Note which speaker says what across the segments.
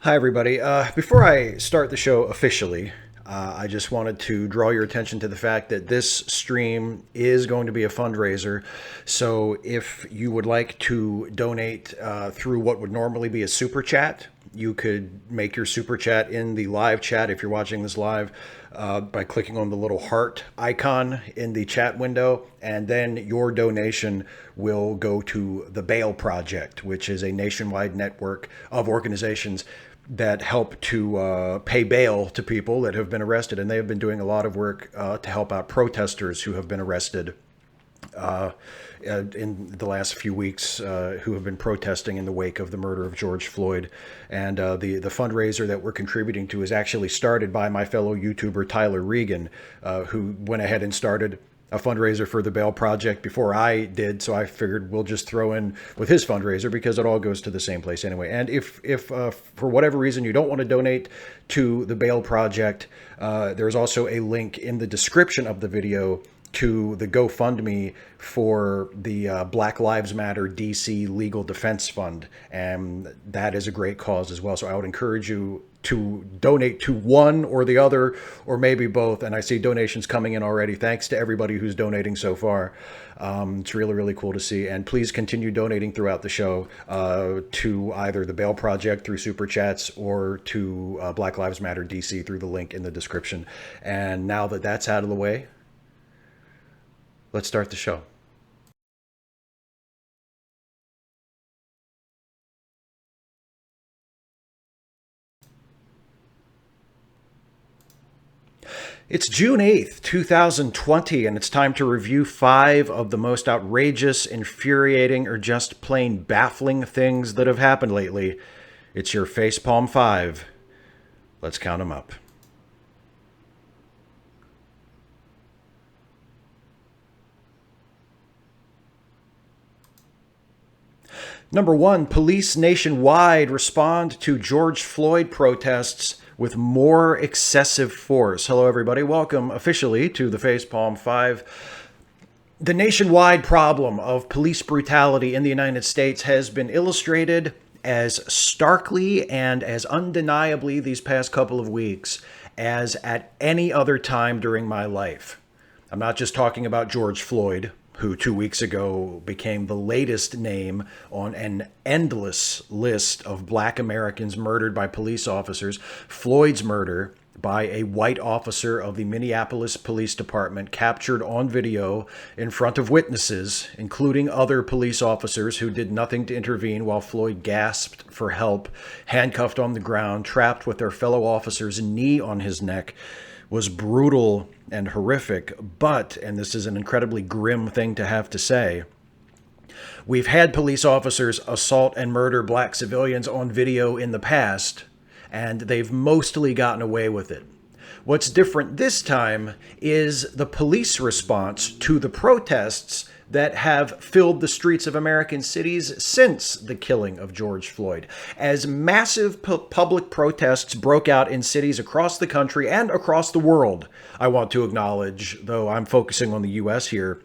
Speaker 1: Hi, everybody. Before I start the show officially, I just wanted to draw your attention to the fact that this stream is going to be a fundraiser. So if you would like to donate through what would normally be a super chat, you could make your super chat in the live chat if you're watching this live by clicking on the little heart icon in the chat window, and then your donation will go to the Bail Project, which is a nationwide network of organizations that help to pay bail to people that have been arrested. And they have been doing a lot of work to help out protesters who have been arrested in the last few weeks, who have been protesting in the wake of the murder of George Floyd. And the fundraiser that we're contributing to is actually started by my fellow YouTuber Tyler Regan, who went ahead and started a fundraiser for the Bail Project before I did, so I figured we'll just throw in with his fundraiser because it all goes to the same place anyway. And if for whatever reason you don't want to donate to the Bail Project, there's also a link in the description of the video to the GoFundMe for the Black Lives Matter DC Legal Defense Fund, and that is a great cause as well. So I would encourage you to donate to one or the other, or maybe both. And I see donations coming in already. Thanks to everybody who's donating so far. It's really, really cool to see. And please continue donating throughout the show to either the Bail Project through Super Chats or to Black Lives Matter DC through the link in the description. And now that that's out of the way, let's start the show. It's June 8th, 2020, and it's time to review 5 of the most outrageous, infuriating, or just plain baffling things that have happened lately. It's your Facepalm 5. Let's count them up. Number 1, police nationwide respond to George Floyd protests with more excessive force. Hello, everybody. Welcome officially to the Facepalm 5. The nationwide problem of police brutality in the United States has been illustrated as starkly and as undeniably these past couple of weeks as at any other time during my life. I'm not just talking about George Floyd, who 2 weeks ago became the latest name on an endless list of Black Americans murdered by police officers. Floyd's murder by a white officer of the Minneapolis Police Department, captured on video in front of witnesses, including other police officers who did nothing to intervene while Floyd gasped for help, handcuffed on the ground, trapped with their fellow officer's knee on his neck, was brutal and horrific. But, and this is an incredibly grim thing to have to say, we've had police officers assault and murder Black civilians on video in the past, and they've mostly gotten away with it. What's different this time is the police response to the protests that have filled the streets of American cities since the killing of George Floyd. As massive public protests broke out in cities across the country and across the world, I want to acknowledge, though I'm focusing on the US here,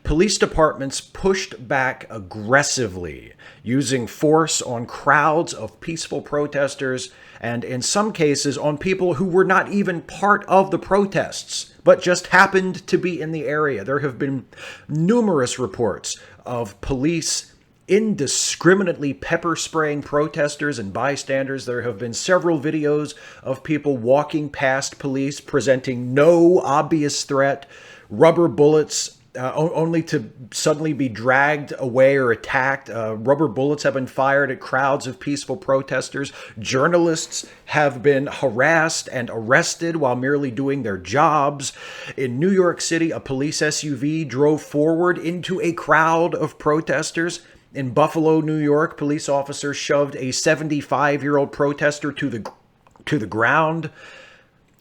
Speaker 1: police departments pushed back aggressively, using force on crowds of peaceful protesters, and in some cases on people who were not even part of the protests, but just happened to be in the area. There have been numerous reports of police indiscriminately pepper spraying protesters and bystanders. There have been several videos of people walking past police presenting no obvious threat, rubber bullets only to suddenly be dragged away or attacked. Rubber bullets have been fired at crowds of peaceful protesters. Journalists have been harassed and arrested while merely doing their jobs. In New York City, a police SUV drove forward into a crowd of protesters. In Buffalo, New York, police officers shoved a 75-year-old protester to the ground,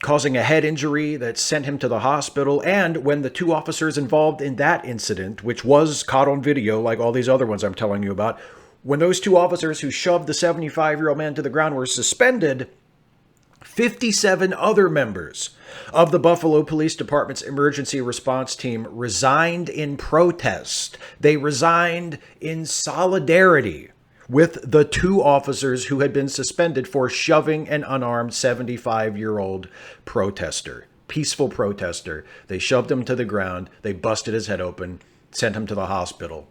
Speaker 1: causing a head injury that sent him to the hospital. And when the 2 officers involved in that incident, which was caught on video like all these other ones I'm telling you about, when those 2 officers who shoved the 75-year-old man to the ground were suspended, 57 other members of the Buffalo Police Department's emergency response team resigned in protest. They resigned in solidarity with the two officers who had been suspended for shoving an unarmed 75-year-old protester, peaceful protester. They shoved him to the ground. They busted his head open, sent him to the hospital.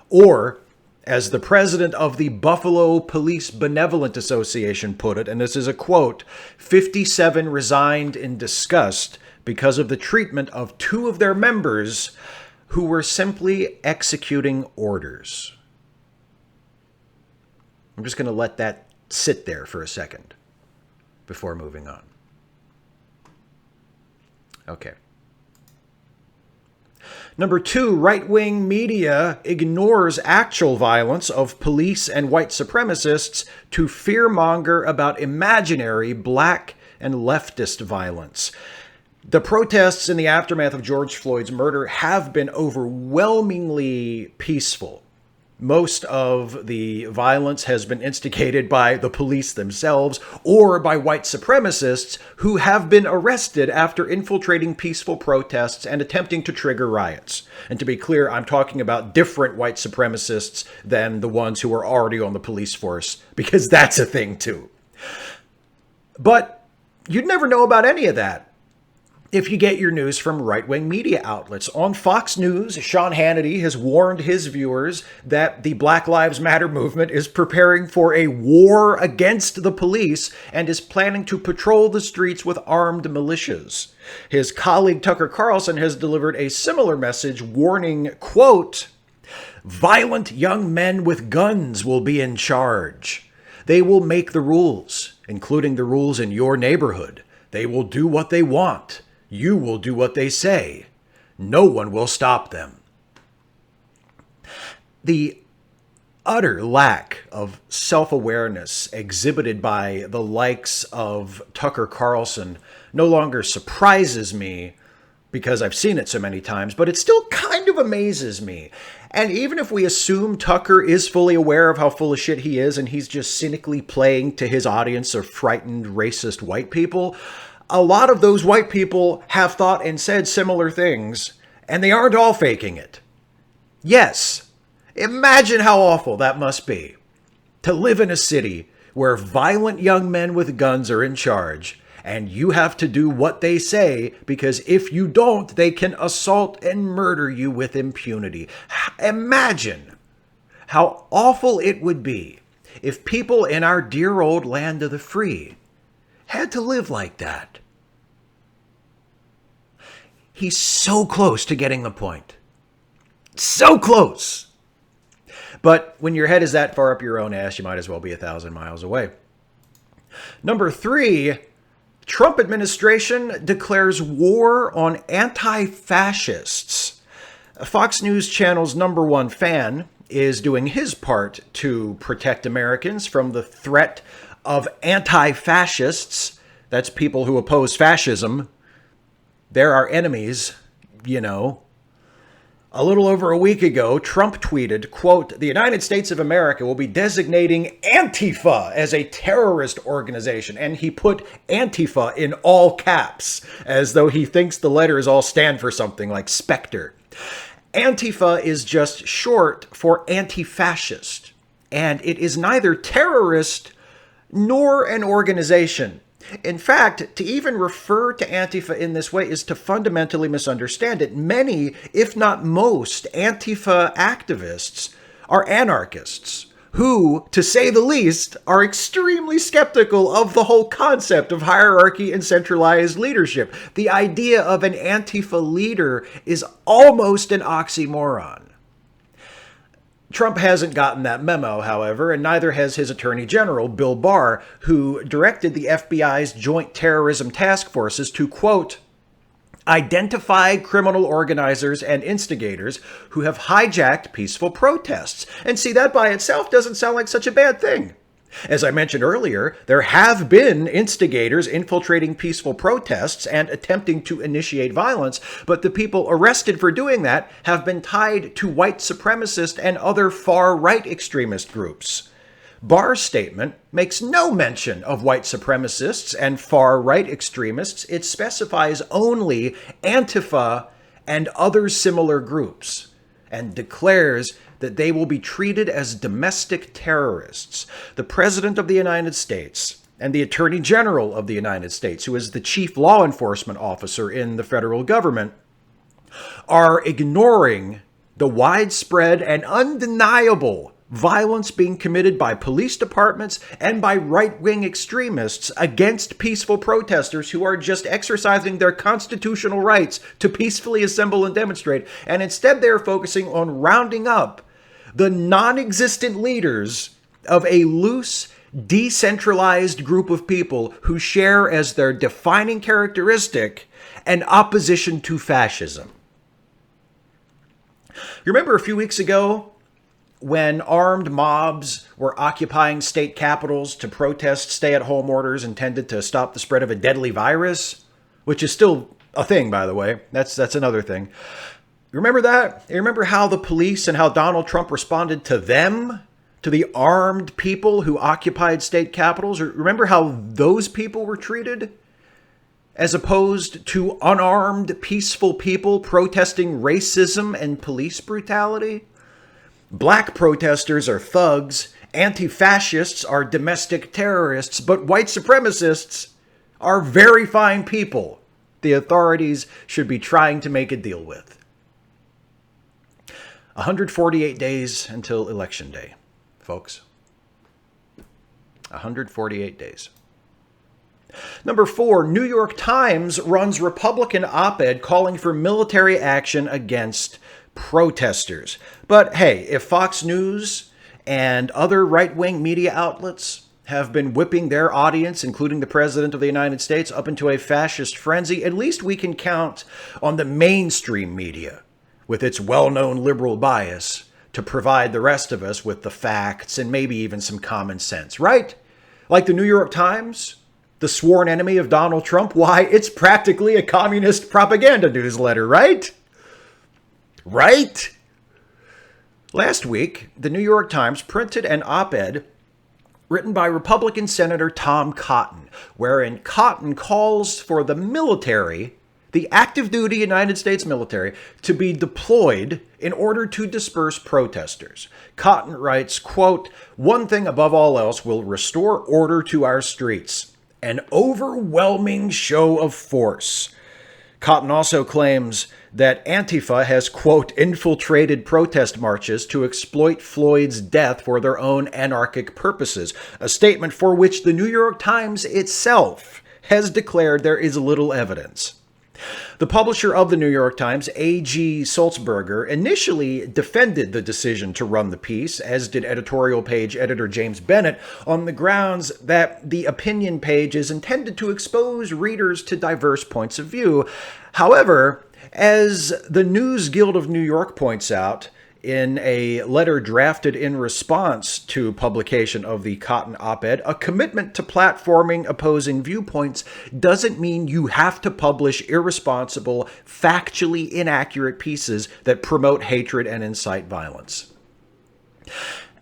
Speaker 1: Or, as the president of the Buffalo Police Benevolent Association put it, and this is a quote, 57 resigned in disgust because of the treatment of two of their members who were simply executing orders. I'm just going to let that sit there for a second before moving on. Okay. Number two, right-wing media ignores actual violence of police and white supremacists to fearmonger about imaginary black and leftist violence. The protests in the aftermath of George Floyd's murder have been overwhelmingly peaceful. Most of the violence has been instigated by the police themselves or by white supremacists who have been arrested after infiltrating peaceful protests and attempting to trigger riots. And to be clear, I'm talking about different white supremacists than the ones who are already on the police force, because that's a thing too. But you'd never know about any of that if you get your news from right-wing media outlets. On Fox News, Sean Hannity has warned his viewers that the Black Lives Matter movement is preparing for a war against the police and is planning to patrol the streets with armed militias. His colleague Tucker Carlson has delivered a similar message warning, quote, "Violent young men with guns will be in charge. They will make the rules, including the rules in your neighborhood. They will do what they want. You will do what they say. No one will stop them." The utter lack of self-awareness exhibited by the likes of Tucker Carlson no longer surprises me because I've seen it so many times, but it still kind of amazes me. And even if we assume Tucker is fully aware of how full of shit he is and he's just cynically playing to his audience of frightened, racist white people, a lot of those white people have thought and said similar things, and they aren't all faking it. Yes, imagine how awful that must be to live in a city where violent young men with guns are in charge, and you have to do what they say because if you don't, they can assault and murder you with impunity. Imagine how awful it would be if people in our dear old land of the free had to live like that. He's so close to getting the point. So close. But when your head is that far up your own ass, you might as well be 1,000 miles away. Number three, Trump administration declares war on anti-fascists. Fox News Channel's number one fan is doing his part to protect Americans from the threat of anti-fascists. That's people who oppose fascism. They're our enemies, you know. A little over a week ago, Trump tweeted, quote, "The United States of America will be designating Antifa as a terrorist organization." And he put Antifa in all caps, as though he thinks the letters all stand for something like Spectre. Antifa is just short for anti-fascist, and it is neither terrorist nor an organization. In fact, to even refer to Antifa in this way is to fundamentally misunderstand it. Many, if not most, Antifa activists are anarchists who, to say the least, are extremely skeptical of the whole concept of hierarchy and centralized leadership. The idea of an Antifa leader is almost an oxymoron. Trump hasn't gotten that memo, however, and neither has his Attorney General, Bill Barr, who directed the FBI's Joint Terrorism Task Forces to, quote, "identify criminal organizers and instigators who have hijacked peaceful protests." And see, that by itself doesn't sound like such a bad thing. As I mentioned earlier, there have been instigators infiltrating peaceful protests and attempting to initiate violence, but the people arrested for doing that have been tied to white supremacist and other far-right extremist groups. Barr's statement makes no mention of white supremacists and far-right extremists. It specifies only Antifa and other similar groups. and declares that they will be treated as domestic terrorists. The President of the United States and the Attorney General of the United States, who is the chief law enforcement officer in the federal government, are ignoring the widespread and undeniable violence being committed by police departments and by right-wing extremists against peaceful protesters who are just exercising their constitutional rights to peacefully assemble and demonstrate. And instead they're focusing on rounding up the non-existent leaders of a loose, decentralized group of people who share as their defining characteristic an opposition to fascism. You remember a few weeks ago when armed mobs were occupying state capitals to protest stay-at-home orders intended to stop the spread of a deadly virus, which is still a thing, by the way. That's another thing. You remember that? You remember how the police and how Donald Trump responded to them, to the armed people who occupied state capitals? Remember how those people were treated? As opposed to unarmed, peaceful people protesting racism and police brutality? Black protesters are thugs, anti-fascists are domestic terrorists, but white supremacists are very fine people the authorities should be trying to make a deal with. 148 days until Election Day, folks. 148 days. Number 4, New York Times runs Republican op-ed calling for military action against protesters. But hey, if Fox News and other right-wing media outlets have been whipping their audience, including the President of the United States, up into a fascist frenzy, at least we can count on the mainstream media, with its well-known liberal bias, to provide the rest of us with the facts and maybe even some common sense, right? Like the New York Times, the sworn enemy of Donald Trump. Why, it's practically a communist propaganda newsletter, right? Right? Last week, the New York Times printed an op-ed written by Republican Senator Tom Cotton, wherein Cotton calls for the military, the active duty United States military, to be deployed in order to disperse protesters. Cotton writes, quote, "One thing above all else will restore order to our streets, an overwhelming show of force." Cotton also claims that Antifa has, quote, "infiltrated protest marches to exploit Floyd's death for their own anarchic purposes," a statement for which the New York Times itself has declared there is little evidence. The publisher of the New York Times, A.G. Sulzberger, initially defended the decision to run the piece, as did editorial page editor James Bennett, on the grounds that the opinion page is intended to expose readers to diverse points of view. However, as the News Guild of New York points out in a letter drafted in response to publication of the Cotton op-ed, a commitment to platforming opposing viewpoints doesn't mean you have to publish irresponsible, factually inaccurate pieces that promote hatred and incite violence.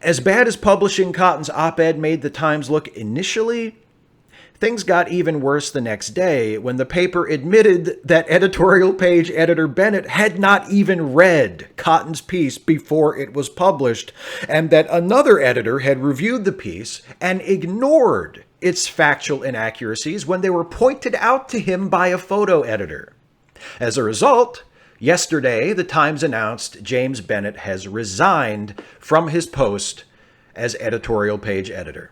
Speaker 1: As bad as publishing Cotton's op-ed made the Times look initially, things got even worse the next day when the paper admitted that editorial page editor Bennett had not even read Cotton's piece before it was published, and that another editor had reviewed the piece and ignored its factual inaccuracies when they were pointed out to him by a photo editor. As a result, yesterday the Times announced James Bennett has resigned from his post as editorial page editor.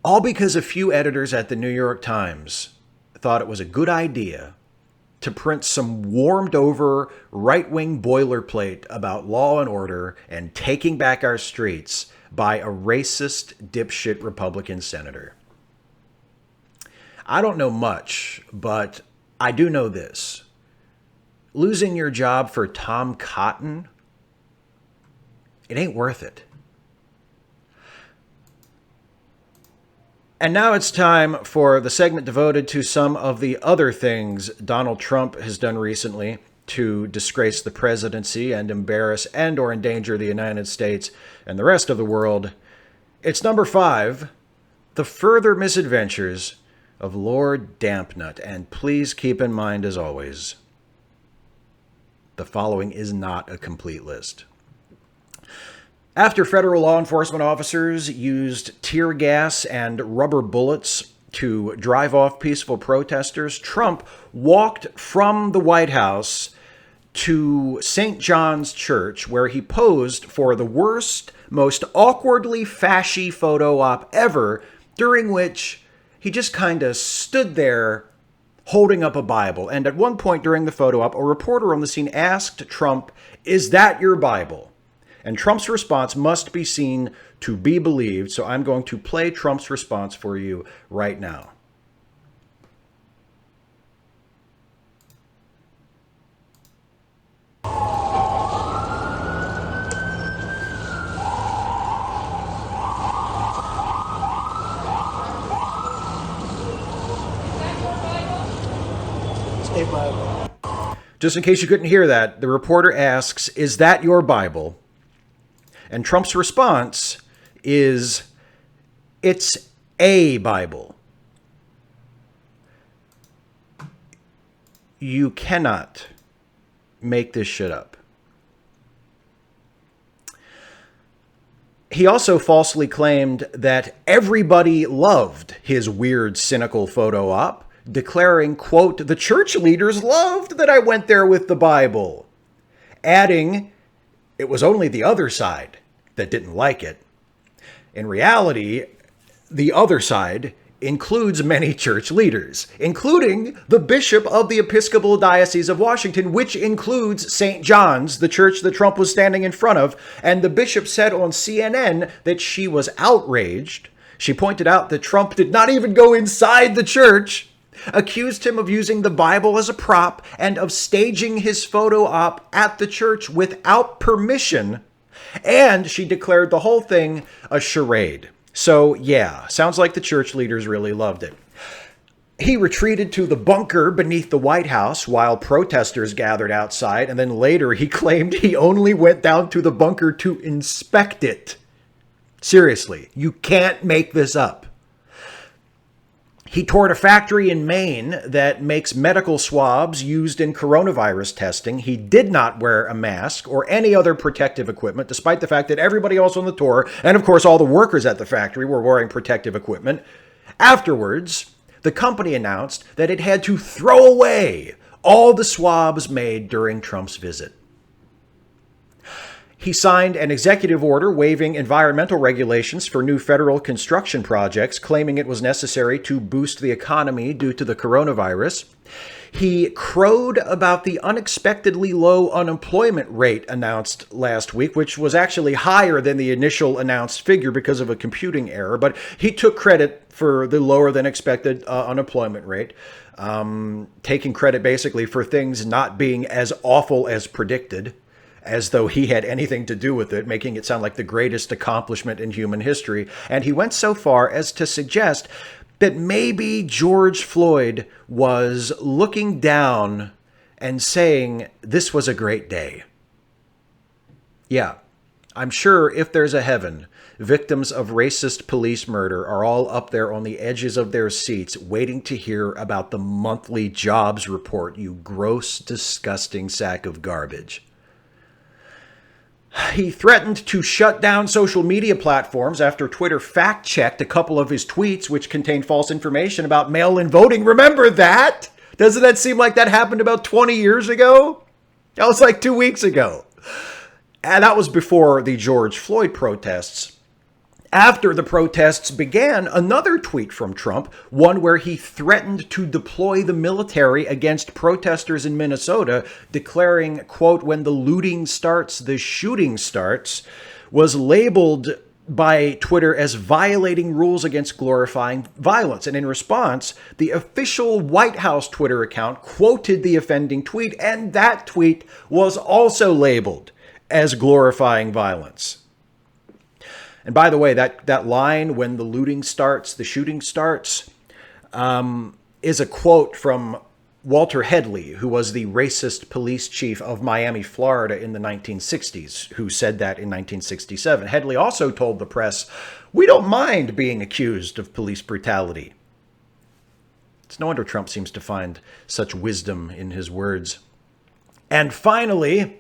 Speaker 1: All because a few editors at the New York Times thought it was a good idea to print some warmed-over right-wing boilerplate about law and order and taking back our streets by a racist, dipshit Republican senator. I don't know much, but I do know this. Losing your job for Tom Cotton, it ain't worth it. And now it's time for the segment devoted to some of the other things Donald Trump has done recently to disgrace the presidency and embarrass and or endanger the United States and the rest of the world. It's number 5, the further misadventures of Lord Dampnut. And please keep in mind, as always, The following is not a complete list. After federal law enforcement officers used tear gas and rubber bullets to drive off peaceful protesters, Trump walked from the White House to St. John's Church, where he posed for the worst, most awkwardly fashy photo op ever, during which he just kind of stood there holding up a Bible. And at one point during the photo op, a reporter on the scene asked Trump, "Is that your Bible?" And Trump's response must be seen to be believed, so I'm going to play Trump's response for you right now. Just in case you couldn't hear that, the reporter asks, "Is that your Bible?" And Trump's response is, "It's a Bible." You cannot make this shit up. He also falsely claimed that everybody loved his weird, cynical photo op, declaring, quote, "The church leaders loved that I went there with the Bible," adding, "It was only the other side that didn't like it." In reality, the other side includes many church leaders, including the Bishop of the Episcopal Diocese of Washington, which includes St. John's, the church that Trump was standing in front of. And the bishop said on CNN that she was outraged. She pointed out that Trump did not even go inside the church, accused him of using the Bible as a prop, and of staging his photo op at the church without permission. And she declared the whole thing a charade. So yeah, sounds like the church leaders really loved it. He retreated to the bunker beneath the White House while protesters gathered outside, and then later he claimed he only went down to the bunker to inspect it. Seriously, you can't make this up. He toured a factory in Maine that makes medical swabs used in coronavirus testing. He did not wear a mask or any other protective equipment, despite the fact that everybody else on the tour, and of course all the workers at the factory, were wearing protective equipment. Afterwards, the company announced that it had to throw away all the swabs made during Trump's visit. He signed an executive order waiving environmental regulations for new federal construction projects, claiming it was necessary to boost the economy due to the coronavirus. He crowed about the unexpectedly low unemployment rate announced last week, which was actually higher than the initial announced figure because of a computing error. But he took credit for the lower than expected unemployment rate, taking credit basically for things not being as awful as predicted, as though he had anything to do with it, making it sound like the greatest accomplishment in human history. And he went so far as to suggest that maybe George Floyd was looking down and saying, "This was a great day." Yeah, I'm sure if there's a heaven, victims of racist police murder are all up there on the edges of their seats waiting to hear about the monthly jobs report, you gross, disgusting sack of garbage. He threatened to shut down social media platforms after Twitter fact-checked a couple of his tweets, which contained false information about mail-in voting. Remember that? Doesn't that seem like that happened about 20 years ago? That was like 2 weeks ago. And that was before the George Floyd protests. After the protests began, another tweet from Trump, one where he threatened to deploy the military against protesters in Minnesota, declaring, quote, "When the looting starts, the shooting starts," was labeled by Twitter as violating rules against glorifying violence. And in response, the official White House Twitter account quoted the offending tweet, and that tweet was also labeled as glorifying violence. And by the way, that line, "when the looting starts, the shooting starts," is a quote from Walter Headley, who was the racist police chief of Miami, Florida in the 1960s, who said that in 1967. Headley also told the press, "We don't mind being accused of police brutality." It's no wonder Trump seems to find such wisdom in his words. And finally,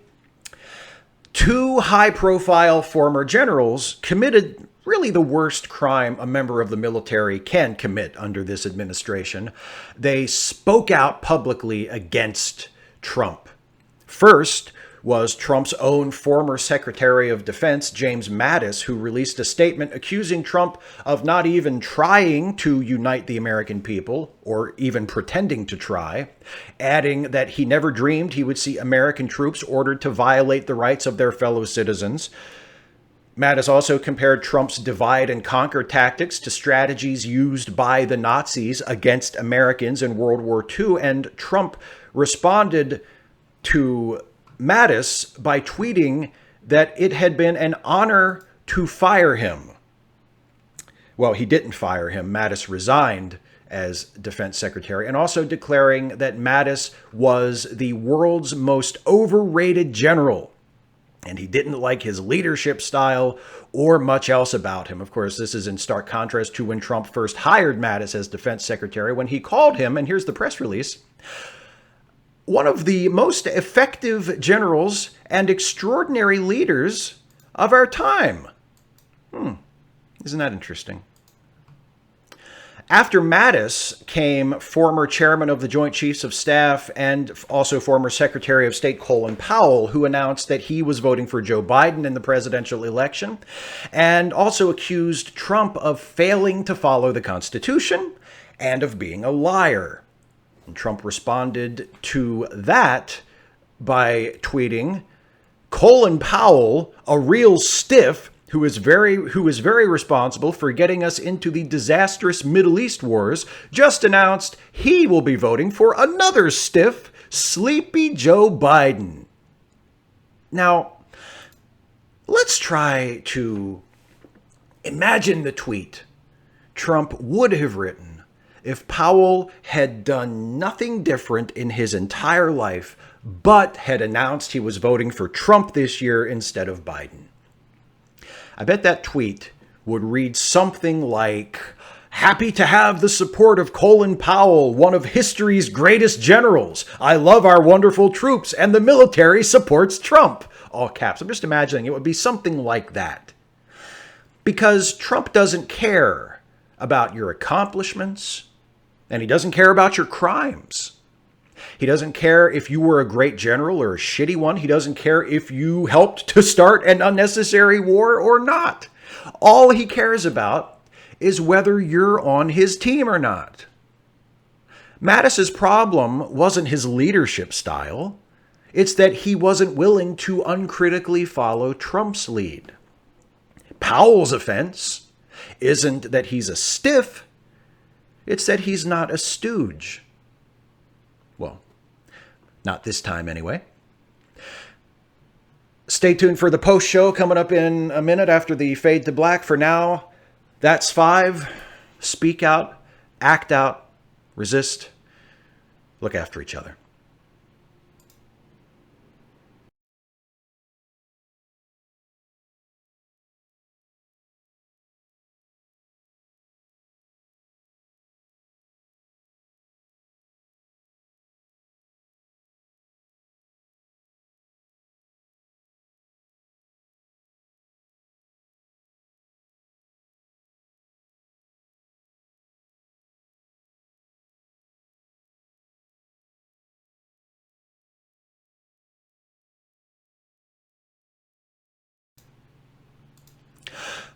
Speaker 1: two high-profile former generals committed really the worst crime a member of the military can commit under this administration. They spoke out publicly against Trump. First was Trump's own former Secretary of Defense, James Mattis, who released a statement accusing Trump of not even trying to unite the American people, or even pretending to try, adding that he never dreamed he would see American troops ordered to violate the rights of their fellow citizens. Mattis also compared Trump's divide and conquer tactics to strategies used by the Nazis against Americans in World War II, and Trump responded to Mattis by tweeting that it had been an honor to fire him. Well, he didn't fire him. Mattis resigned as defense secretary, and also declaring that Mattis was the world's most overrated general, and he didn't like his leadership style or much else about him. Of course, this is in stark contrast to when Trump first hired Mattis as defense secretary, when he called him, and here's the press release, one of the most effective generals and extraordinary leaders of our time. Isn't that interesting? After Mattis came former chairman of the Joint Chiefs of Staff and also former Secretary of State Colin Powell, who announced that he was voting for Joe Biden in the presidential election, and also accused Trump of failing to follow the Constitution and of being a liar. And Trump responded to that by tweeting, Colin Powell, a real stiff, who is very responsible for getting us into the disastrous Middle East wars, just announced he will be voting for another stiff, sleepy Joe Biden. Now, let's try to imagine the tweet Trump would have written if Powell had done nothing different in his entire life, but had announced he was voting for Trump this year instead of Biden. I bet that tweet would read something like, happy to have the support of Colin Powell, one of history's greatest generals. I love our wonderful troops, and the military supports Trump. All caps. I'm just imagining it would be something like that. Because Trump doesn't care about your accomplishments, and he doesn't care about your crimes. He doesn't care if you were a great general or a shitty one. He doesn't care if you helped to start an unnecessary war or not. All he cares about is whether you're on his team or not. Mattis's problem wasn't his leadership style. It's that he wasn't willing to uncritically follow Trump's lead. Powell's offense isn't that he's a stiff. It's that he's not a stooge. Well, not this time anyway. Stay tuned for the post show coming up in a minute after the fade to black. For now, that's 5. Speak out, act out, resist, look after each other.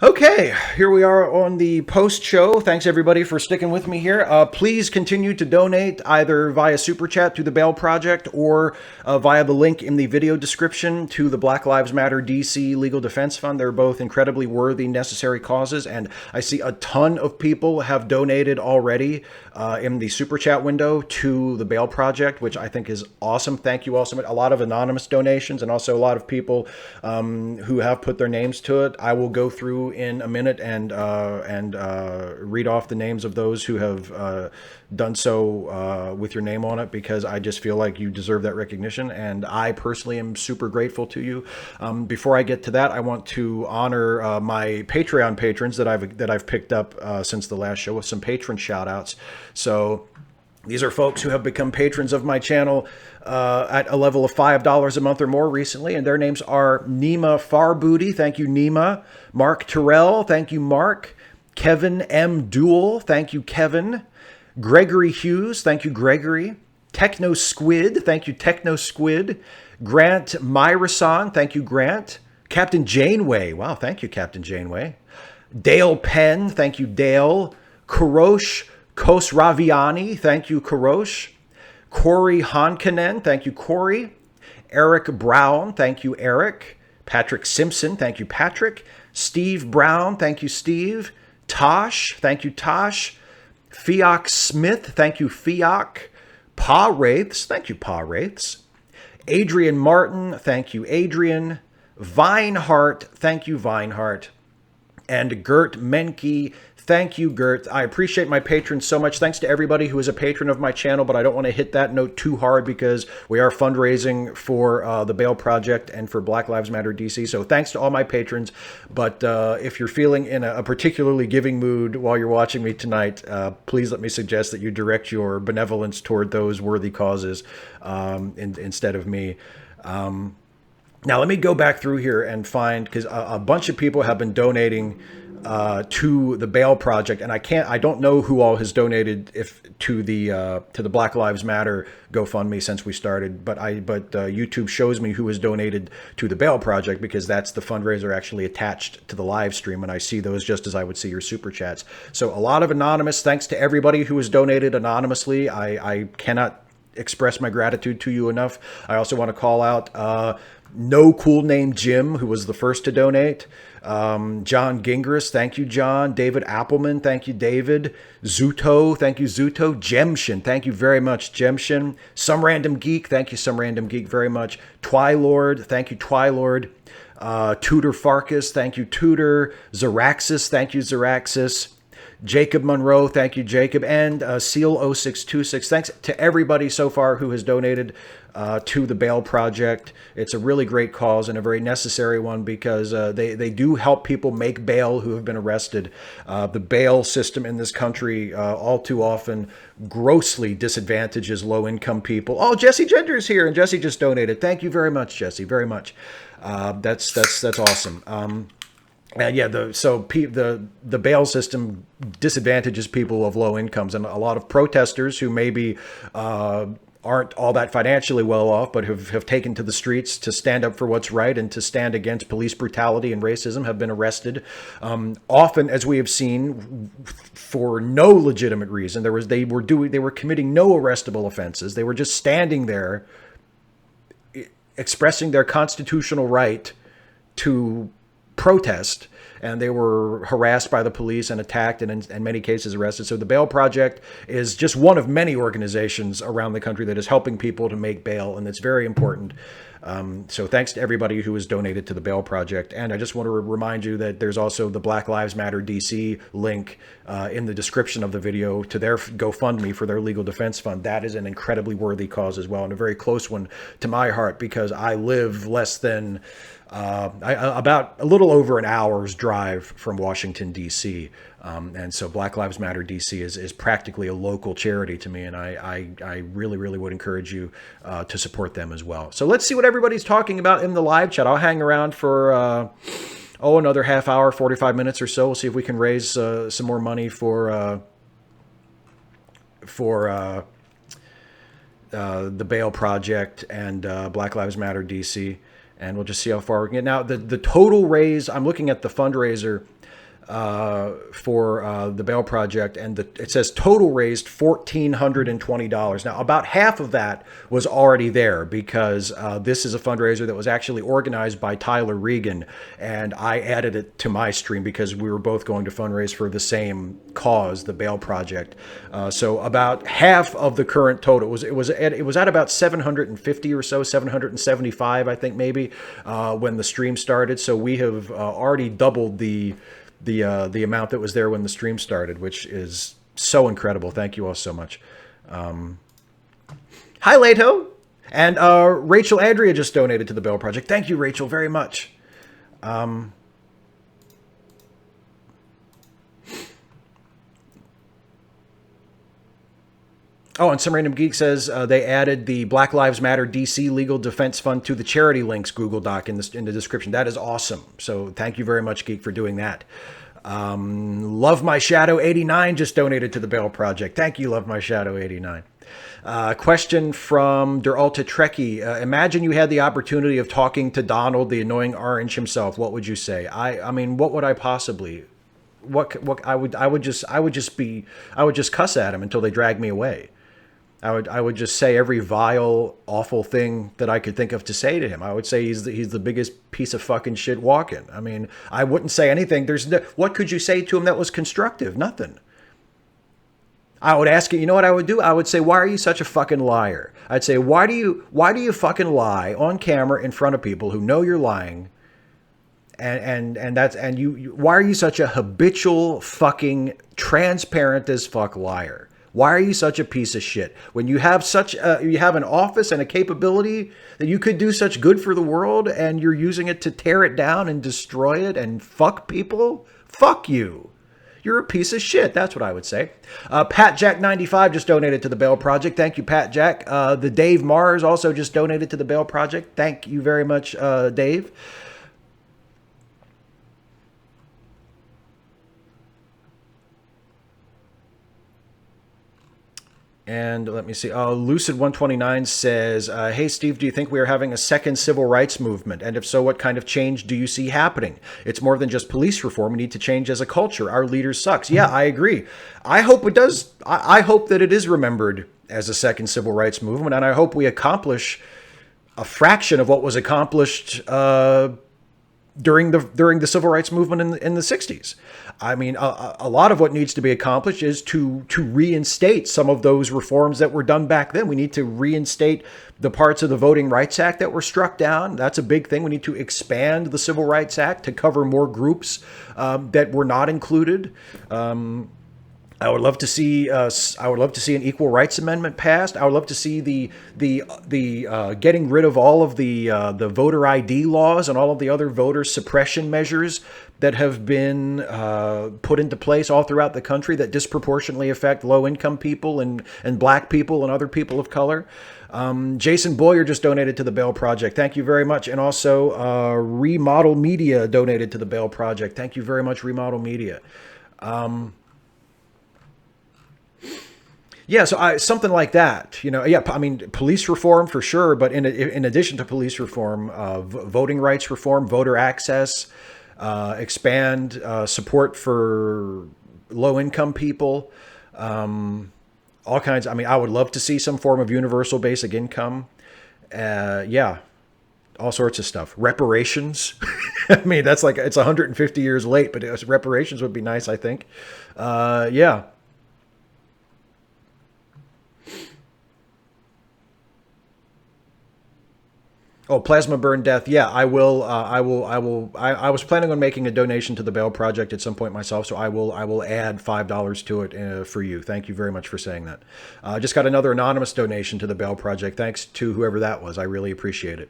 Speaker 1: Okay, here we are on the post show. Thanks everybody for sticking with me here. Please continue to donate either via Super Chat to the Bail Project or via the link in the video description to the Black Lives Matter DC Legal Defense Fund. They're both incredibly worthy, necessary causes, and I see a ton of people have donated already in the Super Chat window to the Bail Project, which I think is awesome. Thank you all so much. A lot of anonymous donations and also a lot of people who have put their names to it. I will go through in a minute and read off the names of those who have done so with your name on it, because I just feel like you deserve that recognition, and I personally am super grateful to you. Before I get to that, I want to honor my Patreon patrons that I've picked up since the last show with some patron shout outs. So These are folks who have become patrons of my channel at a level of $5 a month or more recently, and their names are Nima Farbooty, thank you Nima, Mark Terrell, thank you Mark, Kevin M. Duel, thank you Kevin, Gregory Hughes, thank you Gregory, Techno Squid, thank you Techno Squid, Grant Myrason, thank you Grant, Captain Janeway, wow, thank you Captain Janeway, Dale Penn, thank you Dale, Kurosh Kosraviani, thank you Kurosh, Corey Honkanen, thank you Corey, Eric Brown, thank you Eric, Patrick Simpson, thank you Patrick, Steve Brown, thank you Steve, Tosh, thank you Tosh, Fiok Smith, thank you Fiok, Pa Wraiths, thank you Pa Wraiths, Adrian Martin, thank you Adrian, Vinehart, thank you Vinehart, and Gert Menke, thank you, Gert. I appreciate my patrons so much. Thanks to everybody who is a patron of my channel, but I don't want to hit that note too hard because we are fundraising for the Bail Project and for Black Lives Matter DC. So thanks to all my patrons. But if you're feeling in a particularly giving mood while you're watching me tonight, please let me suggest that you direct your benevolence toward those worthy causes instead of me. Now, let me go back through here and find, because a bunch of people have been donating to the Bail Project, and I don't know who all has donated to the Black Lives Matter GoFundMe since we started, but YouTube shows me who has donated to the Bail Project because that's the fundraiser actually attached to the live stream, and I see those just as I would see your super chats. So a lot of anonymous. Thanks to everybody who has donated anonymously. I cannot express my gratitude to you enough. I also want to call out No Cool Name Jim, who was the first to donate. John Gingras, thank you, John. David Appleman, thank you, David. Zuto, thank you, Zuto. Jemshin, thank you very much, Jemshin. Some Random Geek, thank you, Some Random Geek, very much. Twilord, thank you, Twilord. Tudor Farkas, thank you, Tudor. Zeraxis, thank you, Zeraxis. Jacob Monroe, thank you, Jacob, and Seal0626. Thanks to everybody so far who has donated to the Bail Project. It's a really great cause and a very necessary one because they do help people make bail who have been arrested. The bail system in this country all too often grossly disadvantages low-income people. Oh, Jesse Gender's here, and Jesse just donated. Thank you very much, Jesse, very much. That's awesome. And yeah, the bail system disadvantages people of low incomes, and a lot of protesters who maybe aren't all that financially well off, but have taken to the streets to stand up for what's right and to stand against police brutality and racism have been arrested. Often, as we have seen, for no legitimate reason. They were committing no arrestable offenses. They were just standing there, expressing their constitutional right to protest, and they were harassed by the police and attacked and in many cases arrested. So the Bail Project is just one of many organizations around the country that is helping people to make bail, and it's very important. So thanks to everybody who has donated to the Bail Project. And I just want to remind you that there's also the Black Lives Matter DC link in the description of the video to their GoFundMe for their legal defense fund. That is an incredibly worthy cause as well, and a very close one to my heart because I live less than about a little over an hour's drive from Washington, D.C. And so Black Lives Matter D.C. is practically a local charity to me, and I really, really would encourage you to support them as well. So let's see what everybody's talking about in the live chat. I'll hang around for, another half hour, 45 minutes or so. We'll see if we can raise some more money for the Bail Project and Black Lives Matter D.C., and we'll just see how far we can get. Now, the total raise, I'm looking at the fundraiser for the Bail Project, and it says total raised $1,420. Now, about half of that was already there because this is a fundraiser that was actually organized by Tyler Regan, and I added it to my stream because we were both going to fundraise for the same cause, the Bail Project. So about half of the current total it was at about 750 or so, 775, I think maybe, when the stream started. So we have already doubled the amount that was there when the stream started, which is so incredible. Thank you all so much. Hi, Leto. And Rachel Andrea just donated to the Bail Project. Thank you, Rachel, very much. Oh, and some random geek says they added the Black Lives Matter DC Legal Defense Fund to the charity links Google Doc in the description. That is awesome. So thank you very much, Geek, for doing that. Love My Shadow 89 just donated to the Bail Project. Thank you, Love My Shadow 89. Question from Der Alta Trekkie. Imagine you had the opportunity of talking to Donald, the annoying orange himself. What would you say? I mean, what would I possibly? What I would just cuss at him until they drag me away. I would just say every vile, awful thing that I could think of to say to him. I would say he's the biggest piece of fucking shit walking. I mean, I wouldn't say anything. What could you say to him that was constructive? Nothing. I would ask you know what I would do? I would say, why are you such a fucking liar? I'd say, why do you fucking lie on camera in front of people who know you're lying? And you why are you such a habitual fucking transparent as fuck liar? Why are you such a piece of shit? When you have you have an office and a capability that you could do such good for the world and you're using it to tear it down and destroy it and fuck people? Fuck you. You're a piece of shit. That's what I would say. Pat Jack 95 just donated to the Bail Project. Thank you, Pat Jack. The Dave Mars also just donated to the Bail Project. Thank you very much, Dave. And let me see. Lucid 129 says, hey, Steve, do you think we are having a second civil rights movement? And if so, what kind of change do you see happening? It's more than just police reform. We need to change as a culture. Our leaders sucks. Yeah, I agree. I hope it does. I hope that it is remembered as a second civil rights movement. And I hope we accomplish a fraction of what was accomplished during the civil rights movement in the 60s. I mean, a lot of what needs to be accomplished is to reinstate some of those reforms that were done back then. We need to reinstate the parts of the Voting Rights Act that were struck down. That's a big thing. We need to expand the Civil Rights Act to cover more groups that were not included. I would love to see an equal rights amendment passed. I would love to see the getting rid of all of the voter ID laws and all of the other voter suppression measures that have been put into place all throughout the country that disproportionately affect low-income people and black people and other people of color. Jason Boyer just donated to the Bail Project. Thank you very much. And also Remodel Media donated to the Bail Project. Thank you very much, Remodel Media. Yeah, so something like that, yeah, I mean, police reform for sure, but in addition to police reform, voting rights reform, voter access, expand support for low-income people, all kinds. I mean, I would love to see some form of universal basic income. Yeah, all sorts of stuff. Reparations. I mean, that's like, it's 150 years late, but reparations would be nice, I think. Yeah. Oh, plasma burn death. Yeah, I will. I was planning on making a donation to the Bail Project at some point myself, so I will add $5 to it for you. Thank you very much for saying that. Just got another anonymous donation to the Bail Project. Thanks to whoever that was. I really appreciate it.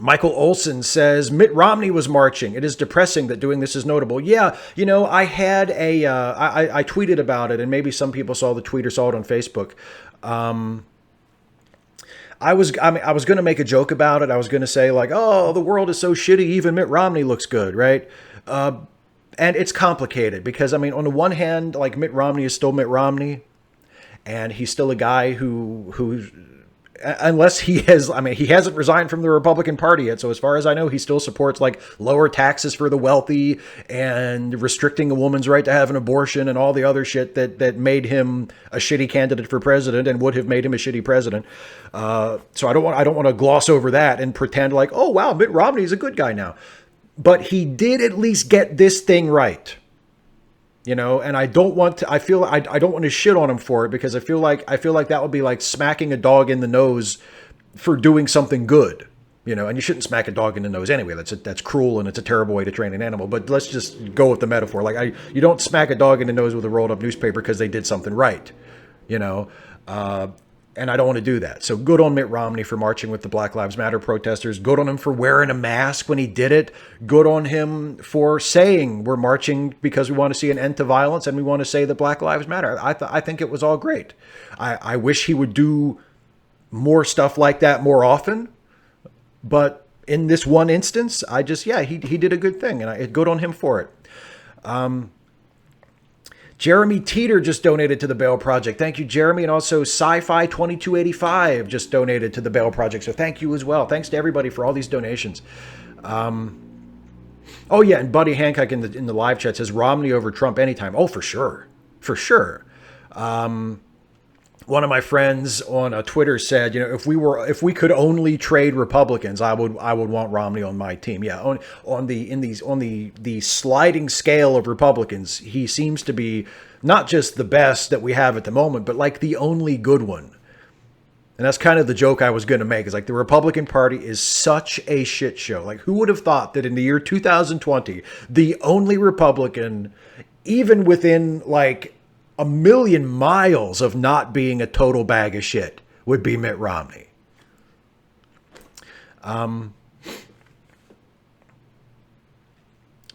Speaker 1: Michael Olson says, Mitt Romney was marching. It is depressing that doing this is notable. Yeah, I had I tweeted about it, and maybe some people saw the tweet or saw it on Facebook. I was going to make a joke about it. I was going to say like, oh, the world is so shitty. Even Mitt Romney looks good, right? And it's complicated because, I mean, on the one hand, like Mitt Romney is still Mitt Romney. And he's still a guy who unless he has, I mean, he hasn't resigned from the Republican Party yet. So as far as I know, he still supports like lower taxes for the wealthy and restricting a woman's right to have an abortion and all the other shit that made him a shitty candidate for president and would have made him a shitty president. So I don't want to gloss over that and pretend like, oh, wow, Mitt Romney is a good guy now. But he did at least get this thing right. And I don't want to, I don't want to shit on him for it because I feel like that would be like smacking a dog in the nose for doing something good, and you shouldn't smack a dog in the nose anyway. That's cruel and it's a terrible way to train an animal, but let's just go with the metaphor. Like you don't smack a dog in the nose with a rolled up newspaper because they did something right, And I don't want to do that. So good on Mitt Romney for marching with the Black Lives Matter protesters. Good on him for wearing a mask when he did it. Good on him for saying we're marching because we want to see an end to violence and we want to say that Black Lives Matter. I think it was all great. I wish he would do more stuff like that more often. But in this one instance, he did a good thing. And good on him for it. Jeremy Teeter just donated to the Bail Project. Thank you, Jeremy. And also Sci-Fi 2285 just donated to the Bail Project. So thank you as well. Thanks to everybody for all these donations. Oh, yeah. And Buddy Hancock in the live chat says Romney over Trump anytime. Oh, for sure. For sure. One of my friends on Twitter said, if we could only trade Republicans, I would want Romney on my team. Yeah, on the sliding scale of Republicans, he seems to be not just the best that we have at the moment, but like the only good one. And that's kind of the joke I was going to make. Is like the Republican Party is such a shit show. Like who would have thought that in the year 2020, the only Republican, even within like a million miles of not being a total bag of shit, would be Mitt Romney.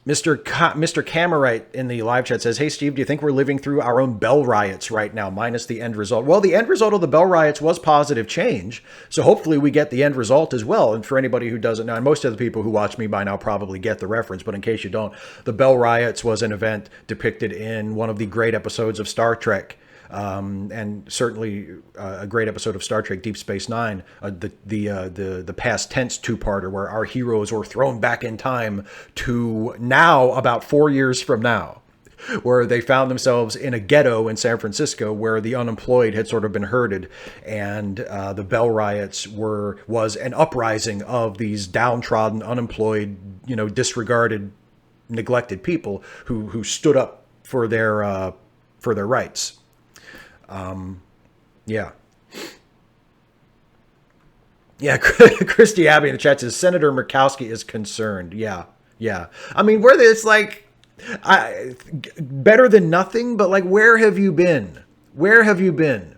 Speaker 1: Mr. Camerite in the live chat says, hey, Steve, do you think we're living through our own Bell riots right now, minus the end result? Well, the end result of the Bell riots was positive change. So hopefully we get the end result as well. And for anybody who doesn't know, and most of the people who watch me by now probably get the reference, but in case you don't, the Bell riots was an event depicted in one of the great episodes of Star Trek. And certainly a great episode of Star Trek Deep Space Nine, the past tense two-parter where our heroes were thrown back in time to now, about 4 years from now, where they found themselves in a ghetto in San Francisco where the unemployed had sort of been herded, and the Bell riots was an uprising of these downtrodden, unemployed, disregarded, neglected people who stood up for their rights. Christy Abbey in the chat says Senator Murkowski is concerned. Yeah. I mean, where it's like, better than nothing, but like, where have you been? Where have you been?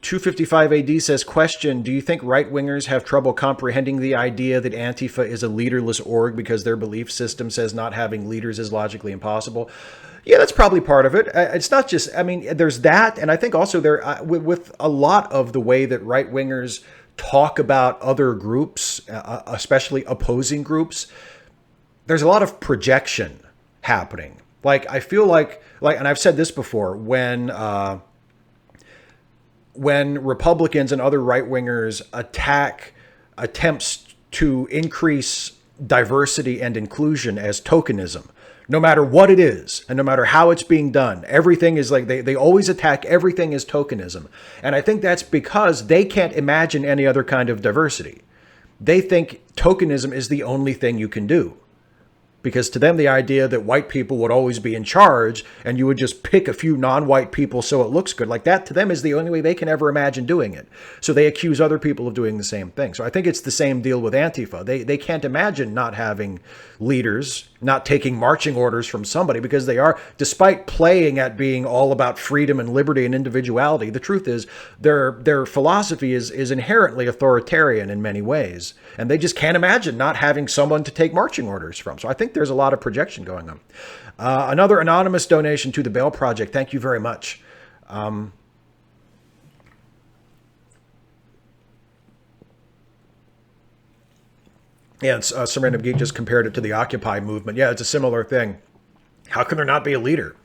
Speaker 1: 255 AD says, question, do you think right-wingers have trouble comprehending the idea that Antifa is a leaderless org because their belief system says not having leaders is logically impossible? Yeah, that's probably part of it. It's not just, there's that. And I think also there, with a lot of the way that right-wingers talk about other groups, especially opposing groups, there's a lot of projection happening. Like, I feel like, and I've said this before, when Republicans and other right-wingers attack attempts to increase diversity and inclusion as tokenism, no matter what it is, and no matter how it's being done, everything is like, they always attack everything as tokenism. And I think that's because they can't imagine any other kind of diversity. They think tokenism is the only thing you can do. Because to them, the idea that white people would always be in charge and you would just pick a few non-white people so it looks good, like that to them is the only way they can ever imagine doing it. So they accuse other people of doing the same thing. So I think it's the same deal with Antifa. They can't imagine not having leaders, not taking marching orders from somebody, because they are, despite playing at being all about freedom and liberty and individuality, the truth is their philosophy is inherently authoritarian in many ways. And they just can't imagine not having someone to take marching orders from. So I think there's a lot of projection going on. Another anonymous donation to the Bail Project. Thank you very much. Yeah, it's, some random geek just compared it to the Occupy movement. Yeah, it's a similar thing. How can there not be a leader?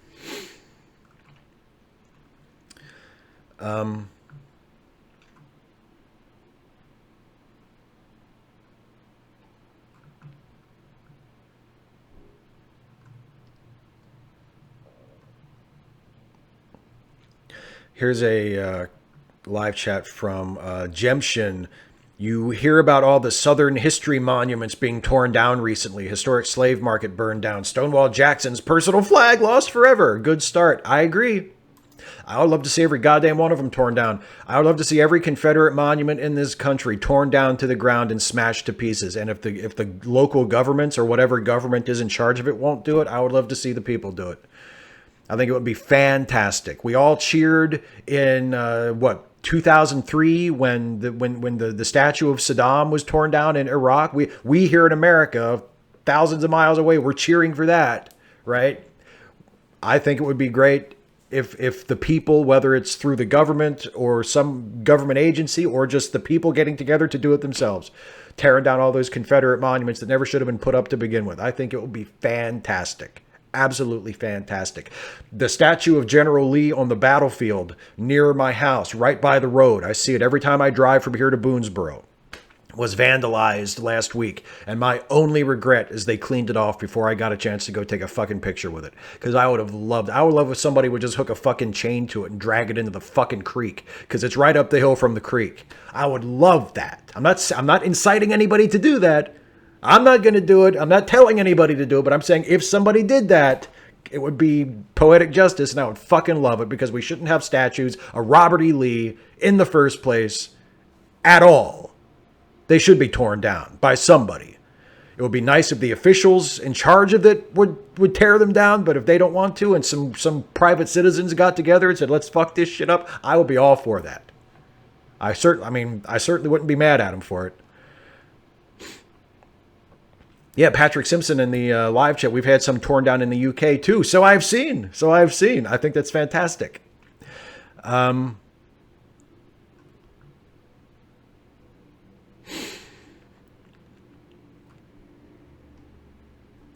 Speaker 1: Here's a live chat from Jemshin. You hear about all the Southern history monuments being torn down recently. Historic slave market burned down. Stonewall Jackson's personal flag lost forever. Good start. I agree. I would love to see every goddamn one of them torn down. I would love to see every Confederate monument in this country torn down to the ground and smashed to pieces. And if the local governments or whatever government is in charge of it won't do it, I would love to see the people do it. I think it would be fantastic. We all cheered in 2003 when the statue of Saddam was torn down in Iraq. We here in America, thousands of miles away, we're cheering for that, right? I think it would be great if the people, whether it's through the government or some government agency or just the people getting together to do it themselves, tearing down all those Confederate monuments that never should have been put up to begin with. I think it would be fantastic. Absolutely fantastic. The statue of General Lee on the battlefield near my house, right by the road. I see it every time I drive from here to Boonesboro. Was vandalized last week, and my only regret is they cleaned it off before I got a chance to go take a fucking picture with it. Because I would love if somebody would just hook a fucking chain to it and drag it into the fucking creek, because it's right up the hill from the creek. I would love that. I'm not inciting anybody to do that. I'm not going to do it. I'm not telling anybody to do it, but I'm saying if somebody did that, it would be poetic justice, and I would fucking love it, because we shouldn't have statues of Robert E. Lee in the first place at all. They should be torn down by somebody. It would be nice if the officials in charge of it would tear them down, but if they don't want to and some private citizens got together and said, let's fuck this shit up, I would be all for that. I certainly wouldn't be mad at them for it. Yeah, Patrick Simpson in the live chat, we've had some torn down in the UK too. So I've seen. I think that's fantastic.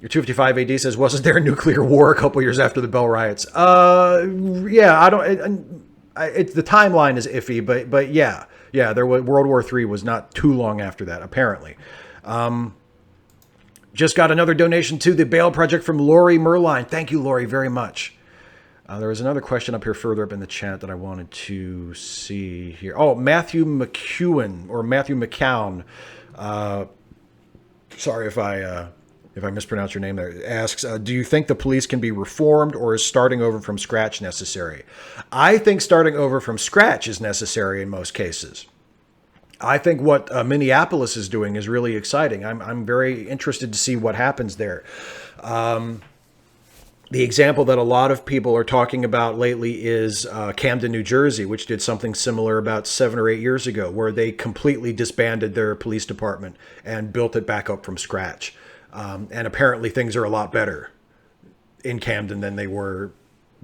Speaker 1: Your 255 AD says, wasn't there a nuclear war a couple years after the Bell riots? Yeah, I don't. It's the timeline is iffy, but yeah, there was World War III was not too long after that, apparently. Just got another donation to the Bail Project from Lori Merline. Thank you, Lori, very much. There was another question up here further up in the chat that I wanted to see here. Oh, Matthew McCown. Sorry if I mispronounce your name there, asks, do you think the police can be reformed, or is starting over from scratch necessary? I think starting over from scratch is necessary in most cases. I think what Minneapolis is doing is really exciting. I'm very interested to see what happens there. The example that a lot of people are talking about lately is Camden, New Jersey, which did something similar about 7 or 8 years ago, where they completely disbanded their police department and built it back up from scratch. And apparently things are a lot better in Camden than they were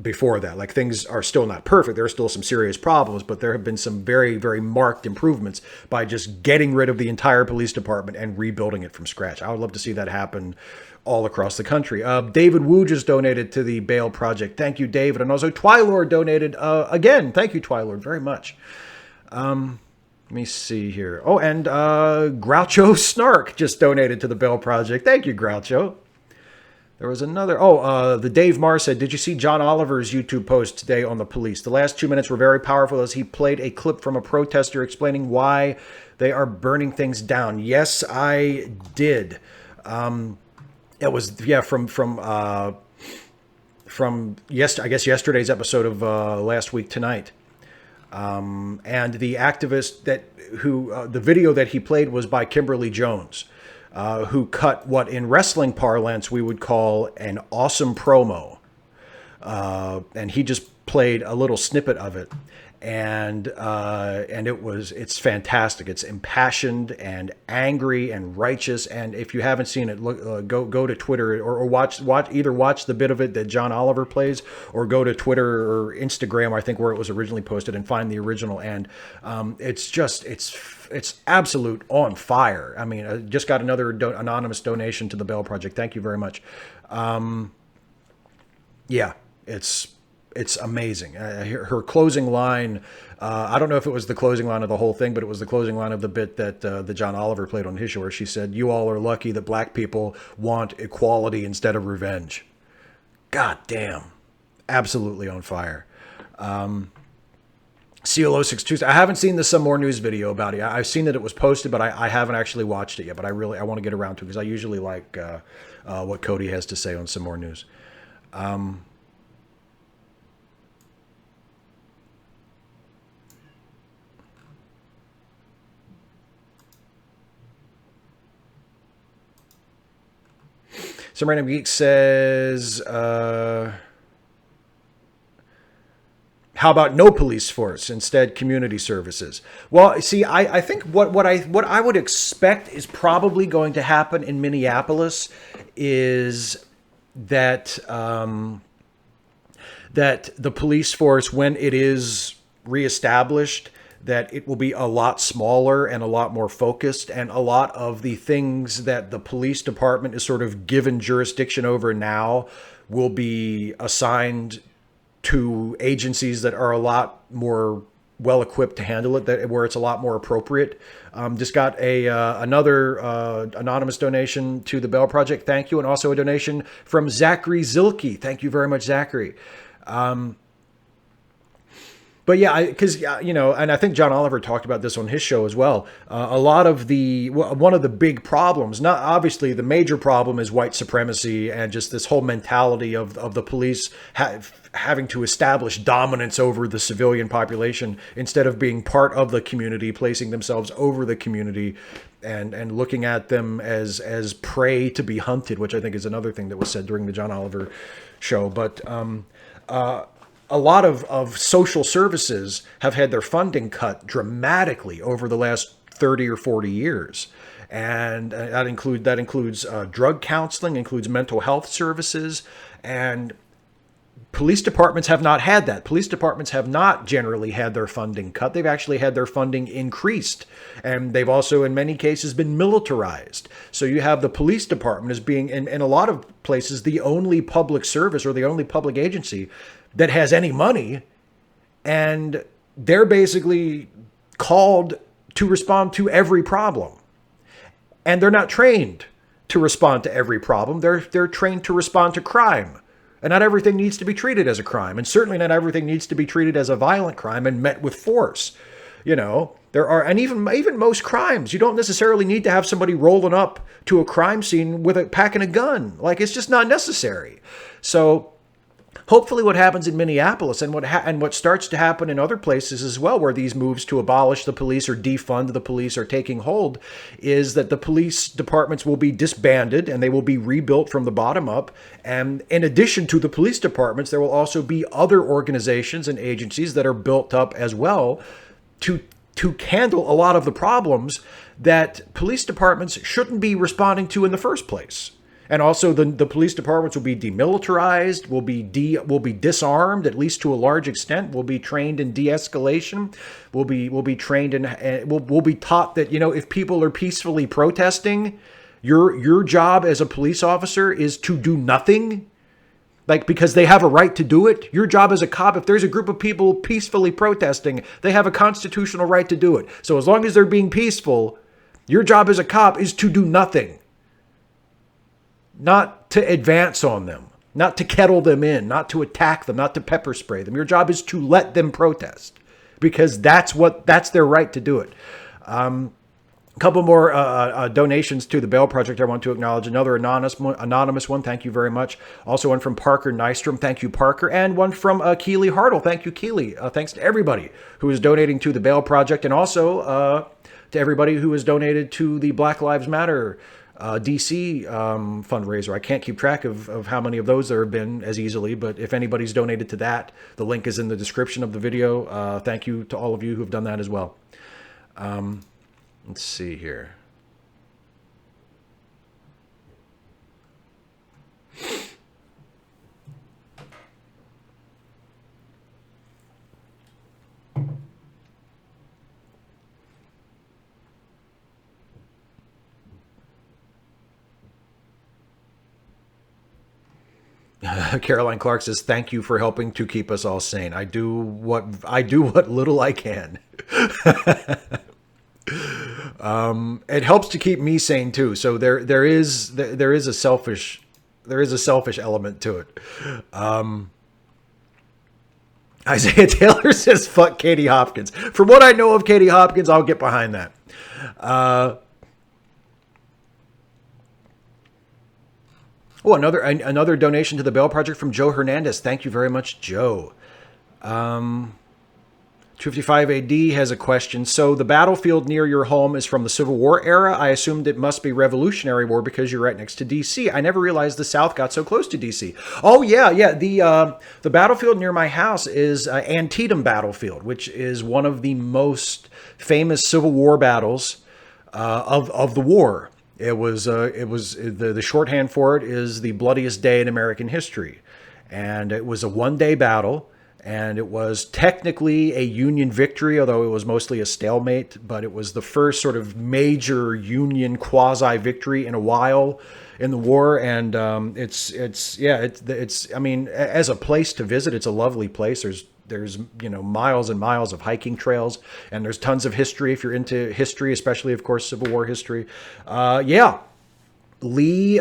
Speaker 1: before that. Like, things are still not perfect. There are still some serious problems, but there have been some very, very marked improvements by just getting rid of the entire police department and rebuilding it from scratch. I would love to see that happen all across the country. David Wu just donated to the Bail Project. Thank you, David. And also Twilord donated again. Thank you, Twilord, very much. Let me see here. Oh, and Groucho Snark just donated to the Bail Project. Thank you, Groucho. There was another. The Dave Marr said, did you see John Oliver's YouTube post today on the police? The last 2 minutes were very powerful as he played a clip from a protester explaining why they are burning things down. Yes, I did. It was, from yesterday's episode of Last Week Tonight. And the activist the video that he played was by Kimberly Jones, who cut what in wrestling parlance we would call an awesome promo. And he just played a little snippet of it. And it's fantastic. It's impassioned and angry and righteous. And if you haven't seen it, look, go to Twitter or watch the bit of it that John Oliver plays, or go to Twitter or Instagram, I think, where it was originally posted, and find the original. And it's absolute on fire. I mean, I just got another anonymous donation to the Bail Project. Thank you very much. It's amazing. Her closing line, I don't know if it was the closing line of the whole thing, but it was the closing line of the bit that the John Oliver played on his show, where she said, "You all are lucky that black people want equality instead of revenge." God damn. Absolutely on fire. CLO62, I haven't seen the Some More News video about it. I've seen that it was posted, but I haven't actually watched it yet. But I want to get around to it, because I usually like what Cody has to say on Some More News. Some Random Geek says, How about no police force, instead community services? Well, see, I think what I would expect is probably going to happen in Minneapolis is that that the police force, when it is reestablished, that it will be a lot smaller and a lot more focused, and a lot of the things that the police department is sort of given jurisdiction over now will be assigned to agencies that are a lot more well equipped to handle it, that where it's a lot more appropriate. Just got another anonymous donation to the Bell Project. Thank you. And also a donation from Zachary Zilke. Thank you very much, Zachary. But yeah, because you know, and I think John Oliver talked about this on his show as well. A lot of one of the big problems, not obviously the major problem, is white supremacy and just this whole mentality of the police having to establish dominance over the civilian population instead of being part of the community, placing themselves over the community, and looking at them as prey to be hunted, which I think is another thing that was said during the John Oliver show. But a lot of social services have had their funding cut dramatically over the last 30 or 40 years. And that includes drug counseling, includes mental health services, and police departments have not had that. Police departments have not generally had their funding cut. They've actually had their funding increased. And they've also, in many cases, been militarized. So you have the police department as being, in a lot of places, the only public service or the only public agency that has any money. And they're basically called to respond to every problem. And they're not trained to respond to every problem. They're trained to respond to crime. And not everything needs to be treated as a crime. And certainly not everything needs to be treated as a violent crime and met with force. You know, there are, and even most crimes, you don't necessarily need to have somebody rolling up to a crime scene with a packing a gun. Like, it's just not necessary. So hopefully what happens in Minneapolis and what starts to happen in other places as well, where these moves to abolish the police or defund the police are taking hold, is that the police departments will be disbanded and they will be rebuilt from the bottom up. And in addition to the police departments, there will also be other organizations and agencies that are built up as well to handle a lot of the problems that police departments shouldn't be responding to in the first place. And also the police departments will be demilitarized, will be disarmed, at least to a large extent, will be trained in de-escalation, will be trained in, will be taught that, you know, if people are peacefully protesting, your job as a police officer is to do nothing, like, because they have a right to do it. Your job as a cop, if there's a group of people peacefully protesting, they have a constitutional right to do it. So as long as they're being peaceful, your job as a cop is to do nothing. Not to advance on them, not to kettle them in, not to attack them, not to pepper spray them. Your job is to let them protest, because that's their right to do it. A couple more donations to the Bell Project I want to acknowledge. Another anonymous one. Thank you very much. Also one from Parker Nystrom. Thank you, Parker. And one from Keely Hartle. Thank you, Keely. Thanks to everybody who is donating to the Bell Project, and also to everybody who has donated to the Black Lives Matter DC fundraiser. I can't keep track of how many of those there have been as easily, but if anybody's donated to that, the link is in the description of the video. Thank you to all of you who've done that as well. Let's see here. Caroline Clark says, "Thank you for helping to keep us all sane. I do what little I can." It helps to keep me sane too. So there is a selfish element to it. Isaiah Taylor says, "Fuck Katie Hopkins." From what I know of Katie Hopkins, I'll get behind that. Oh, another donation to the Bell Project from Joe Hernandez. Thank you very much, Joe. 255 AD has a question. So the battlefield near your home is from the Civil War era. I assumed it must be Revolutionary War because you're right next to DC. I never realized the South got so close to DC. Oh yeah, yeah. The battlefield near my house is Antietam Battlefield, which is one of the most famous Civil War battles of the war. The shorthand for it is the bloodiest day in American history, and it was a 1 day battle. And it was technically a Union victory, although it was mostly a stalemate. But it was the first sort of major Union quasi victory in a while in the war. And it's I mean, as a place to visit, it's a lovely place. There's miles and miles of hiking trails, and there's tons of history if you're into history, especially of course Civil War history. Lee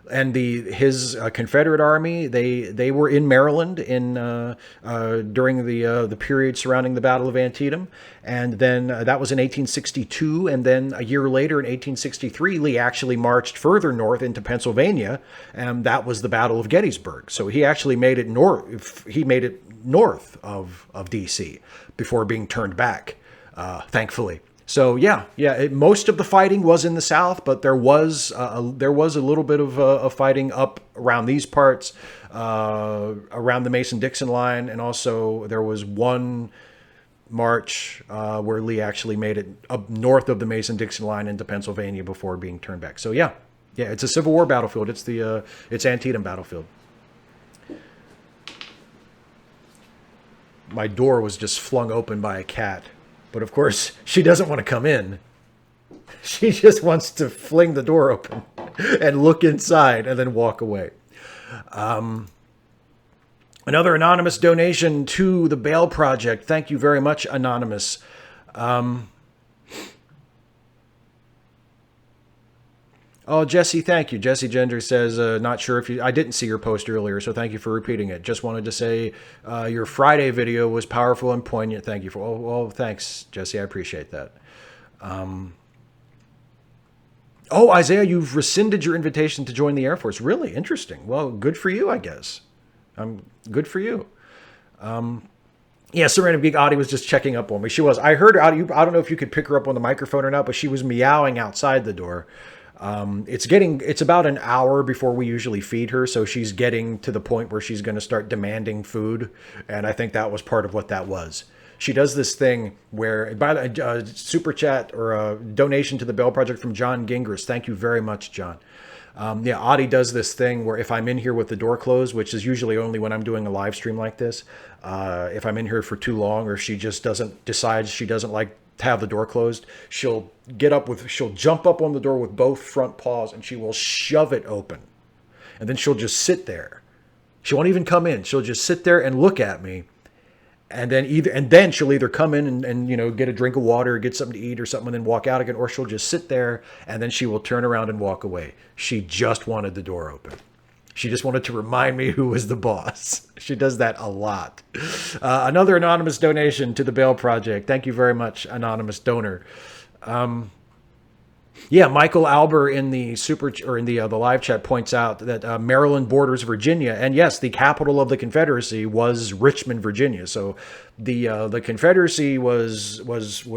Speaker 1: and his Confederate Army, they were in Maryland during the period surrounding the Battle of Antietam, and then that was in 1862, and then a year later in 1863, Lee actually marched further north into Pennsylvania, and that was the Battle of Gettysburg. So he actually made it north. He made it north of D.C. before being turned back, thankfully. So most of the fighting was in the South, but there was a little bit of fighting up around these parts, around the Mason-Dixon line, and also there was one march where Lee actually made it up north of the Mason-Dixon line into Pennsylvania before being turned back. So it's a Civil War battlefield. It's Antietam battlefield. My door was just flung open by a cat. But of course, she doesn't want to come in. She just wants to fling the door open and look inside and then walk away. Another anonymous donation to the Bail Project. Thank you very much, Anonymous. Oh, Jesse, thank you. Jesse Gender says, not sure if I didn't see your post earlier, so thank you for repeating it. Just wanted to say your Friday video was powerful and poignant. Thank you for, thanks, Jesse. I appreciate that. Isaiah, you've rescinded your invitation to join the Air Force. Really interesting. Well, good for you, I guess. Good for you. Serena Geek Audie was just checking up on me. She was. I heard her. I don't know if you could pick her up on the microphone or not, but she was meowing outside the door. It's about an hour before we usually feed her, so she's getting to the point where she's going to start demanding food, and I think that was part of what that was. She does this thing where, by the super chat or a donation to the Bell Project from John Gingras. Thank you very much, John. Audie does this thing where if I'm in here with the door closed, which is usually only when I'm doing a live stream like this, if I'm in here for too long or she just decides she doesn't like to have the door closed, she'll jump up on the door with both front paws and she will shove it open. And then she'll just sit there. She won't even come in. She'll just sit there and look at me. And then she'll either come in and get a drink of water or get something to eat or something and then walk out again, or she'll just sit there and then she will turn around and walk away. She just wanted the door open. She just wanted to remind me who was the boss. She does that a lot. Another anonymous donation to the Bail Project. Thank you very much, anonymous donor. Michael Alber in the the live chat points out that Maryland borders Virginia, and yes, the capital of the Confederacy was Richmond, Virginia. So the Confederacy was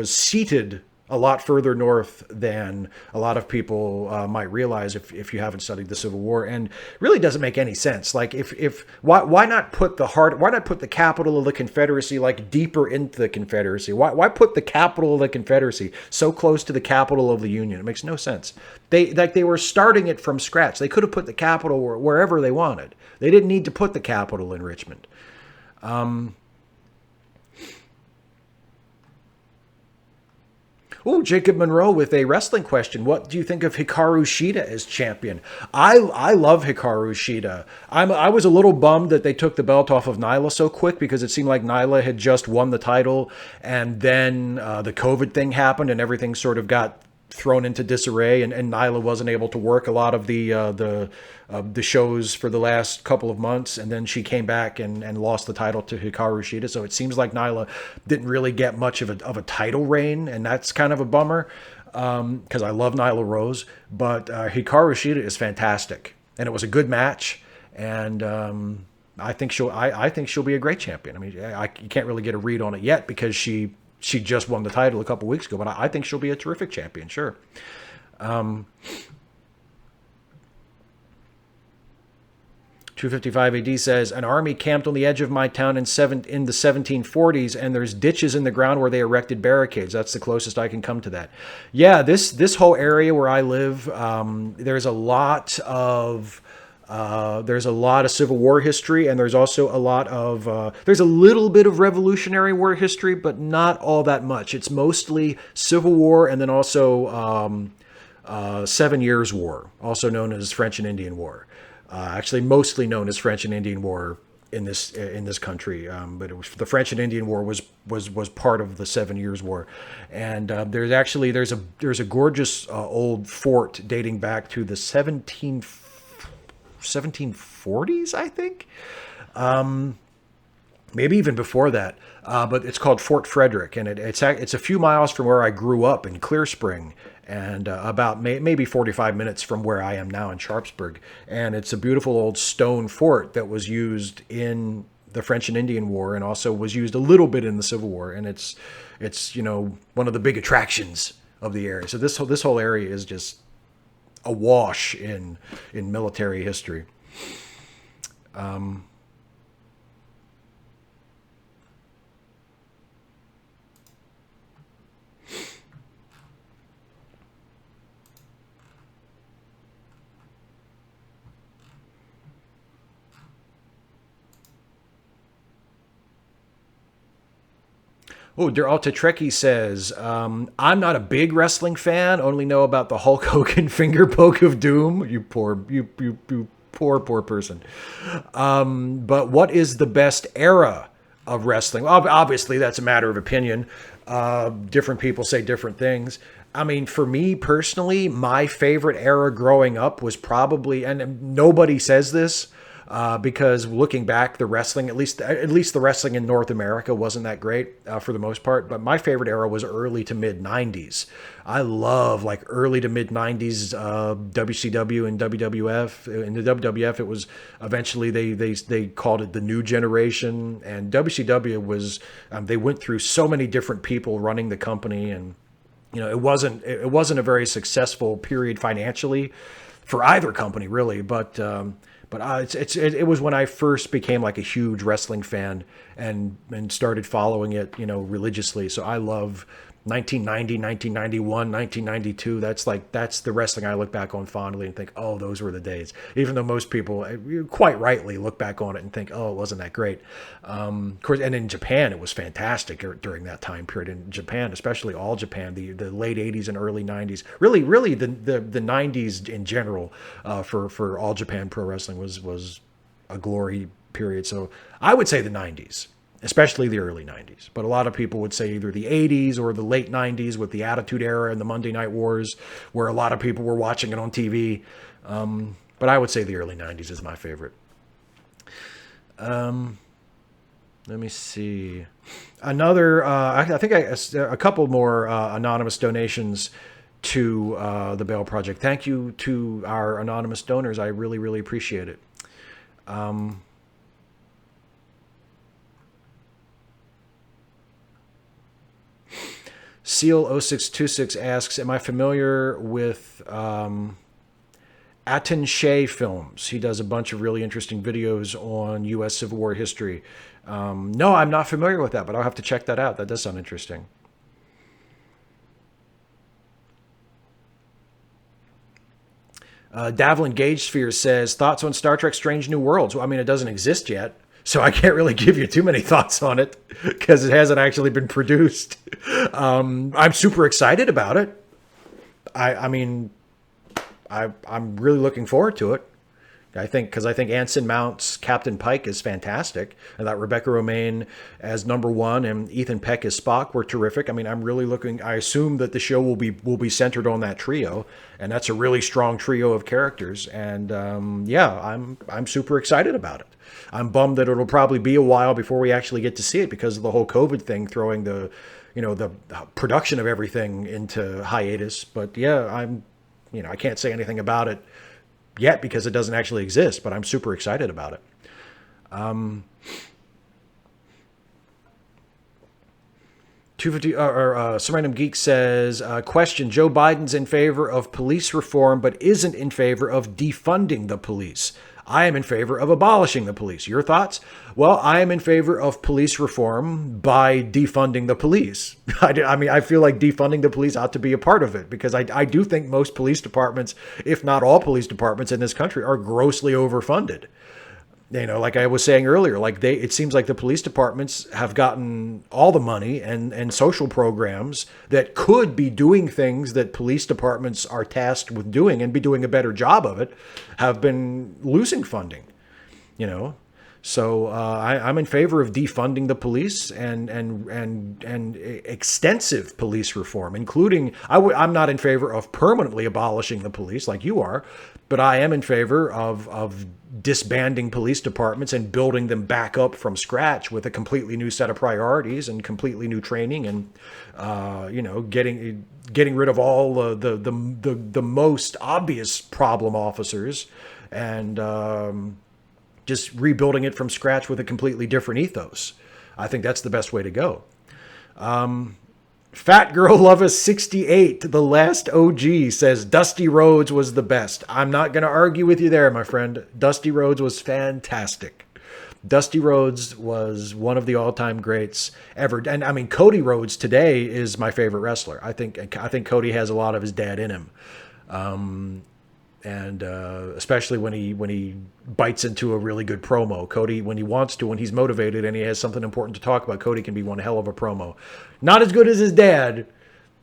Speaker 1: seated a lot further north than a lot of people might realize if you haven't studied the Civil War, and really doesn't make any sense. Like why not put the capital of the Confederacy like deeper into the Confederacy? Why put the capital of the Confederacy so close to the capital of the Union? It makes no sense. They were starting it from scratch. They could have put the capital wherever they wanted. They didn't need to put the capital in Richmond. Jacob Monroe with a wrestling question. What do you think of Hikaru Shida as champion? I love Hikaru Shida. I was a little bummed that they took the belt off of Nyla so quick because it seemed like Nyla had just won the title and then the COVID thing happened and everything sort of got thrown into disarray, and Nyla wasn't able to work a lot of the shows for the last couple of months, and then she came back and lost the title to Hikaru Shida. So it seems like Nyla didn't really get much of a title reign, and that's kind of a bummer because I love Nyla Rose, but Hikaru Shida is fantastic, and it was a good match, and I think she'll be a great champion. I mean, you can't really get a read on it yet because she just won the title a couple weeks ago, but I think she'll be a terrific champion. Sure. 255 AD says, an army camped on the edge of my town in the 1740s, and there's ditches in the ground where they erected barricades. That's the closest I can come to that. Yeah, this whole area where I live, there's a lot of Civil War history, and there's also a lot of there's a little bit of Revolutionary War history, but not all that much. It's mostly Civil War, and then also 7 Years' War, also known as French and Indian War. Actually, mostly known as French and Indian War in this country, but it was, the French and Indian War was part of the 7 Years' War, and there's a gorgeous old fort dating back to the 1740s, I think, maybe even before that. But it's called Fort Frederick, and it's a few miles from where I grew up in Clear Spring, and about maybe 45 minutes from where I am now in Sharpsburg. And it's a beautiful old stone fort that was used in the French and Indian War, and also was used a little bit in the Civil War. And it's one of the big attractions of the area. So this whole area is just awash in military history. Oh, Deralta Trekkie says, I'm not a big wrestling fan, only know about the Hulk Hogan finger poke of doom. You poor person. But what is the best era of wrestling? Well, obviously, that's a matter of opinion. Different people say different things. I mean, for me personally, my favorite era growing up was probably, and nobody says this, because looking back, the wrestling, at least the wrestling in North America, wasn't that great for the most part. But my favorite era was early to mid 90s. I love like early to mid 90s WCW and WWF. In the WWF, it was eventually they called it the New Generation, and WCW was they went through so many different people running the company, and it wasn't a very successful period financially for either company really, but it was when I first became like a huge wrestling fan and started following it, religiously. So I love 1990, 1991, 1992. That's the wrestling I look back on fondly and think, oh, those were the days. Even though most people quite rightly look back on it and think, oh, it wasn't that great. Of course, and in Japan, it was fantastic during that time period. In Japan, especially all Japan, the late 80s and early 90s, really the 90s in general, for all Japan pro wrestling was a glory period. So I would say the 90s. Especially the early 90s. But a lot of people would say either the 80s or the late 90s with the Attitude Era and the Monday Night Wars, where a lot of people were watching it on TV. But I would say the early 90s is my favorite. Let me see. I think a couple more anonymous donations to the Bail Project. Thank you to our anonymous donors. I really, really appreciate it. Seal0626 asks, am I familiar with Atin Shea Films? He does a bunch of really interesting videos on U.S. Civil War history. No, I'm not familiar with that, but I'll have to check that out. That does sound interesting. Davlin Gage Sphere says, thoughts on Star Trek Strange New Worlds? Well, I mean, it doesn't exist yet, so I can't really give you too many thoughts on it because it hasn't actually been produced. I'm super excited about it. I'm really looking forward to it. I think Anson Mount's Captain Pike is fantastic, and that Rebecca Romaine as number one and Ethan Peck as Spock were terrific. I mean, I'm really looking. I assume that the show will be centered on that trio, and that's a really strong trio of characters. And I'm super excited about it. I'm bummed that it'll probably be a while before we actually get to see it because of the whole COVID thing throwing the production of everything into hiatus. But yeah, I can't say anything about it yet because it doesn't actually exist, but I'm super excited about it. 250 some random geek says, question: Joe Biden's in favor of police reform, but isn't in favor of defunding the police. I am in favor of abolishing the police. Your thoughts? Well, I am in favor of police reform by defunding the police. I mean, I feel like defunding the police ought to be a part of it, because I do think most police departments, if not all police departments in this country, are grossly overfunded. You know, like I was saying earlier, like it seems like the police departments have gotten all the money and social programs that could be doing things that police departments are tasked with doing and be doing a better job of it, have been losing funding, you know. So I'm in favor of defunding the police and extensive police reform, including I'm not in favor of permanently abolishing the police like you are, but I am in favor of disbanding police departments and building them back up from scratch with a completely new set of priorities and completely new training, and you know, getting rid of all the most obvious problem officers, and just rebuilding it from scratch with a completely different ethos. I think that's the best way to go. Fat Girl Lover 68, the last OG, says Dusty Rhodes was the best. I'm not going to argue with you there, my friend. Dusty Rhodes was fantastic. Dusty Rhodes was one of the all-time greats ever. And I mean, Cody Rhodes today is my favorite wrestler. I think Cody has a lot of his dad in him. And especially when he bites into a really good promo. Cody, when he wants to, when he's motivated and he has something important to talk about, Cody can be one hell of a promo. Not as good as his dad,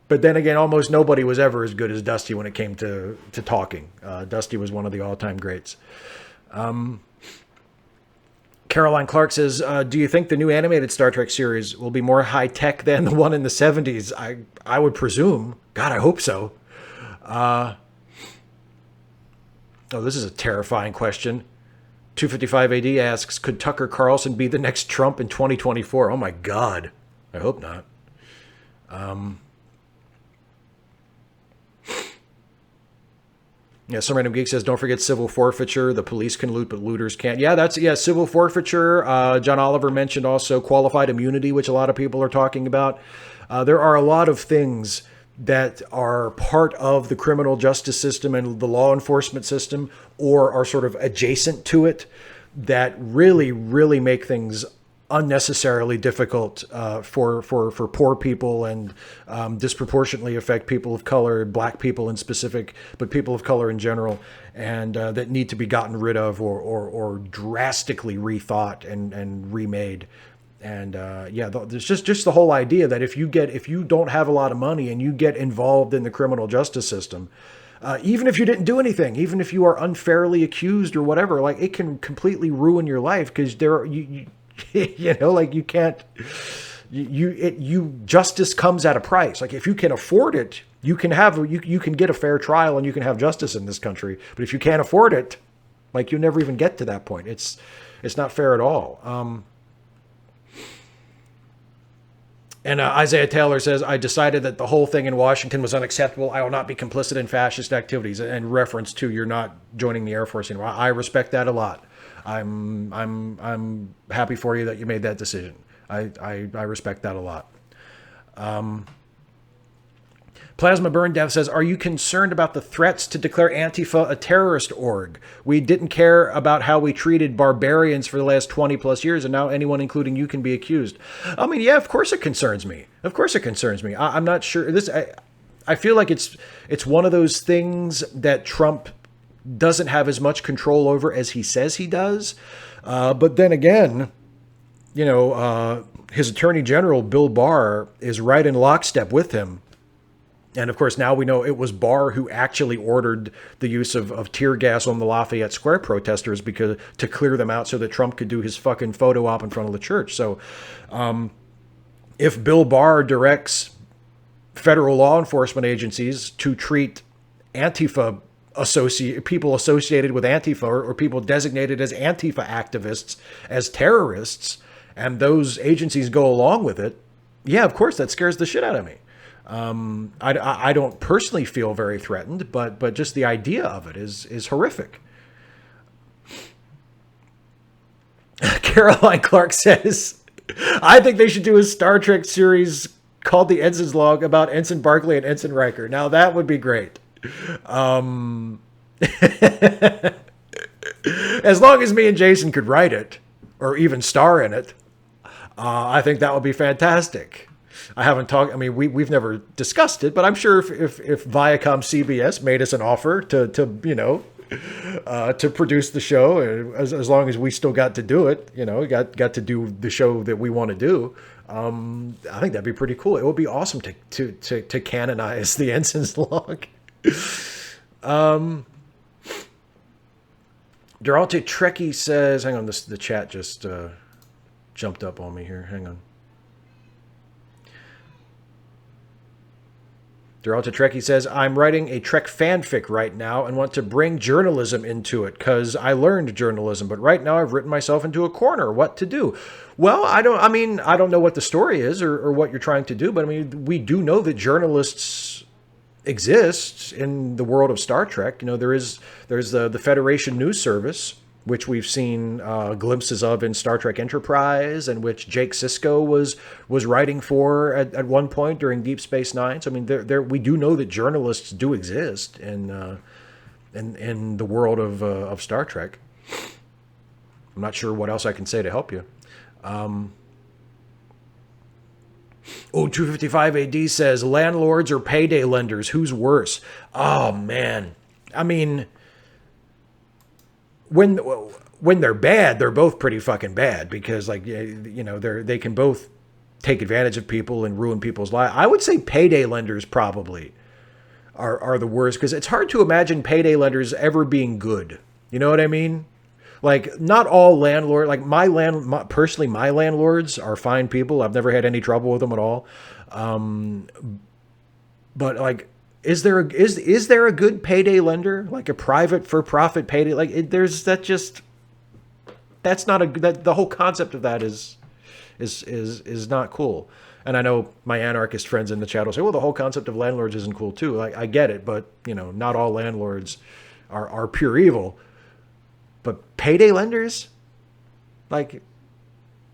Speaker 1: but then again, almost nobody was ever as good as Dusty when it came to talking. Dusty was one of the all-time greats. Caroline Clark says, do you think the new animated Star Trek series will be more high-tech than the one in the 70s? I would presume. God, I hope so. Oh, this is a terrifying question. 255 AD asks, could Tucker Carlson be the next Trump in 2024? Oh my God. I hope not. Yeah, some random geek says, don't forget civil forfeiture. The police can loot, but looters can't. Yeah, civil forfeiture. John Oliver mentioned also qualified immunity, which a lot of people are talking about. There are a lot of things that are part of the criminal justice system and the law enforcement system, or are sort of adjacent to it, that really, really make things unnecessarily difficult for poor people, and disproportionately affect people of color, black people in specific, but people of color in general, and that need to be gotten rid of or drastically rethought and remade. And there's just the whole idea that if you don't have a lot of money and you get involved in the criminal justice system, even if you didn't do anything, even if you are unfairly accused or whatever, like, it can completely ruin your life, because you know, like, you can't, justice comes at a price. Like, if you can afford it, you can get a fair trial and you can have justice in this country. But if you can't afford it, like, you never even get to that point. It's not fair at all. And Isaiah Taylor says, I decided that the whole thing in Washington was unacceptable. I will not be complicit in fascist activities. In reference to you're not joining the Air Force anymore. I respect that a lot. I'm happy for you that you made that decision. I respect that a lot. Plasma Burn Death says, are you concerned about the threats to declare Antifa a terrorist org? We didn't care about how we treated barbarians for the last 20 plus years, and now anyone, including you, can be accused. I mean, yeah, of course it concerns me. Of course it concerns me. I'm not sure. I feel like it's one of those things that Trump doesn't have as much control over as he says he does. But then again, you know, his Attorney General, Bill Barr, is right in lockstep with him. And of course, now we know it was Barr who actually ordered the use of tear gas on the Lafayette Square protesters to clear them out so that Trump could do his fucking photo op in front of the church. So if Bill Barr directs federal law enforcement agencies to treat Antifa people associated with Antifa or people designated as Antifa activists as terrorists, and those agencies go along with it, yeah, of course, that scares the shit out of me. I don't personally feel very threatened, but just the idea of it is horrific. Caroline Clark says, I think they should do a Star Trek series called The Ensign's Log about Ensign Barclay and Ensign Riker. Now, that would be great. As long as me and Jason could write it, or even star in it, I think that would be fantastic. I haven't talked. I mean, we've never discussed it, but I'm sure if Viacom CBS made us an offer to produce the show, as long as we still got to do it, got to do the show that we want to do. I think that'd be pretty cool. It would be awesome to canonize the Ensign's Log. Duralta Trekkie says, hang on, the chat just jumped up on me here. Hang on. Duralta Trekkie says, I'm writing a Trek fanfic right now and want to bring journalism into it because I learned journalism, but right now I've written myself into a corner. What to do? Well, I don't know what the story is or what you're trying to do, but I mean, we do know that journalists exist in the world of Star Trek. There's the Federation News Service, which we've seen glimpses of in Star Trek Enterprise, and which Jake Sisko was writing for at one point during Deep Space Nine. So I mean, we do know that journalists do exist in the world of Star Trek. I'm not sure what else I can say to help you. 255 AD says, landlords or payday lenders, who's worse? Oh man, I mean, when they're bad, they're both pretty fucking bad because, like, they can both take advantage of people and ruin people's lives. I would say payday lenders probably are the worst because it's hard to imagine payday lenders ever being good. You know what I mean? Like, not all landlords, like my landlords are fine people. I've never had any trouble with them at all. But like, is there a good payday lender, like a private for profit payday? Like, that's not the whole concept of that is not cool. And I know my anarchist friends in the chat will say, well, the whole concept of landlords isn't cool too. Like, I get it, but not all landlords are pure evil. But payday lenders, like,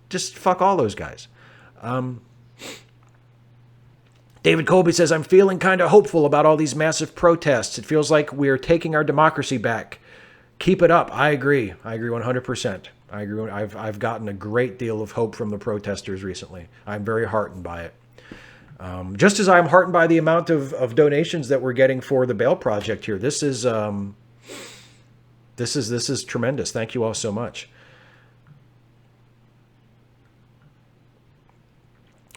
Speaker 1: just fuck all those guys. David Colby says, I'm feeling kind of hopeful about all these massive protests. It feels like we're taking our democracy back. Keep it up. I agree 100%. I agree. I've gotten a great deal of hope from the protesters recently. I'm very heartened by it. Just as I'm heartened by the amount of donations that we're getting for the Bail Project here. This is tremendous. Thank you all so much.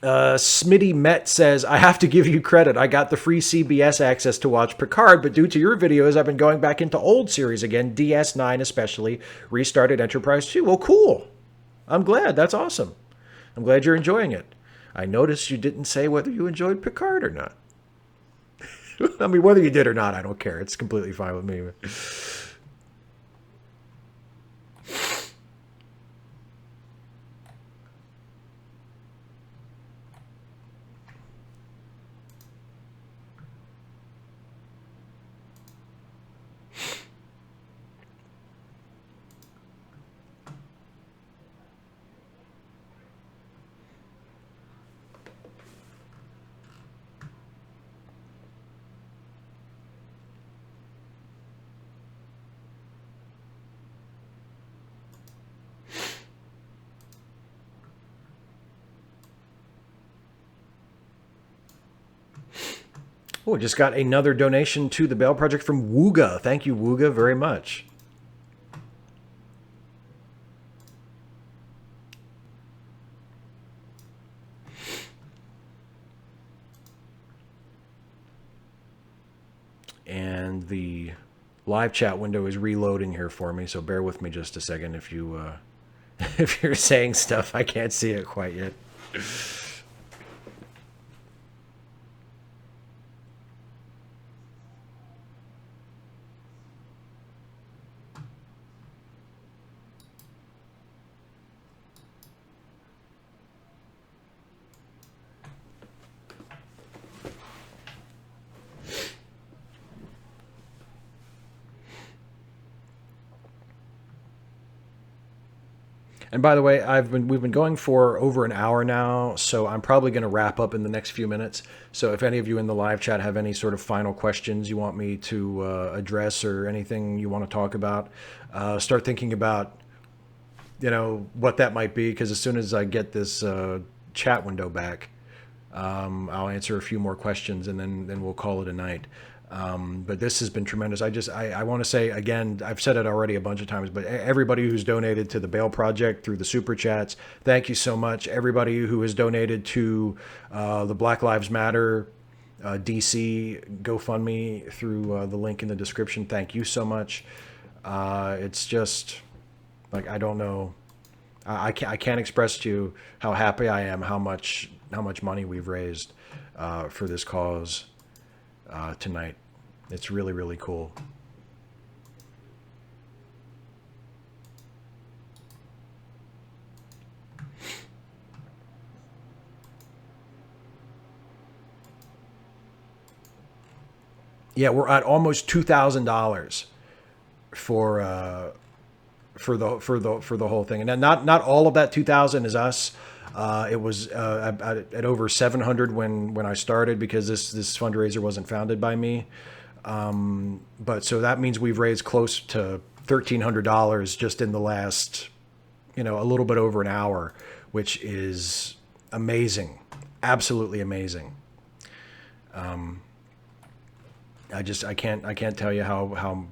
Speaker 1: Smitty Met says, I have to give you credit. I got the free CBS access to watch Picard, but due to your videos, I've been going back into old series again, DS9 especially, restarted Enterprise 2. Well, cool. I'm glad. That's awesome. I'm glad you're enjoying it. I noticed you didn't say whether you enjoyed Picard or not. I mean, whether you did or not, I don't care. It's completely fine with me. Oh, just got another donation to the Bail Project from Wooga. Thank you, Wooga, very much. And the live chat window is reloading here for me, so bear with me just a second if if you're saying stuff. I can't see it quite yet. And by the way, we've been going for over an hour now, so I'm probably going to wrap up in the next few minutes. So if any of you in the live chat have any sort of final questions you want me to address or anything you want to talk about, start thinking about, what that might be. Because as soon as I get this chat window back, I'll answer a few more questions and then we'll call it a night. But this has been tremendous. I want to say again, I've said it already a bunch of times, but everybody who's donated to the Bail Project through the super chats, thank you so much. Everybody who has donated to the Black Lives Matter DC GoFundMe through the link in the description, thank you so much. It's just like, I don't know. I can't express to you how happy I am, how much money we've raised for this cause tonight. It's really, really cool. Yeah, we're at almost $2,000 for the whole thing, and not all of that 2,000 is us. It was at over 700 when I started, because this fundraiser wasn't founded by me. But so that means we've raised close to $1,300 just in the last, a little bit over an hour, which is amazing, absolutely amazing. I can't tell you how.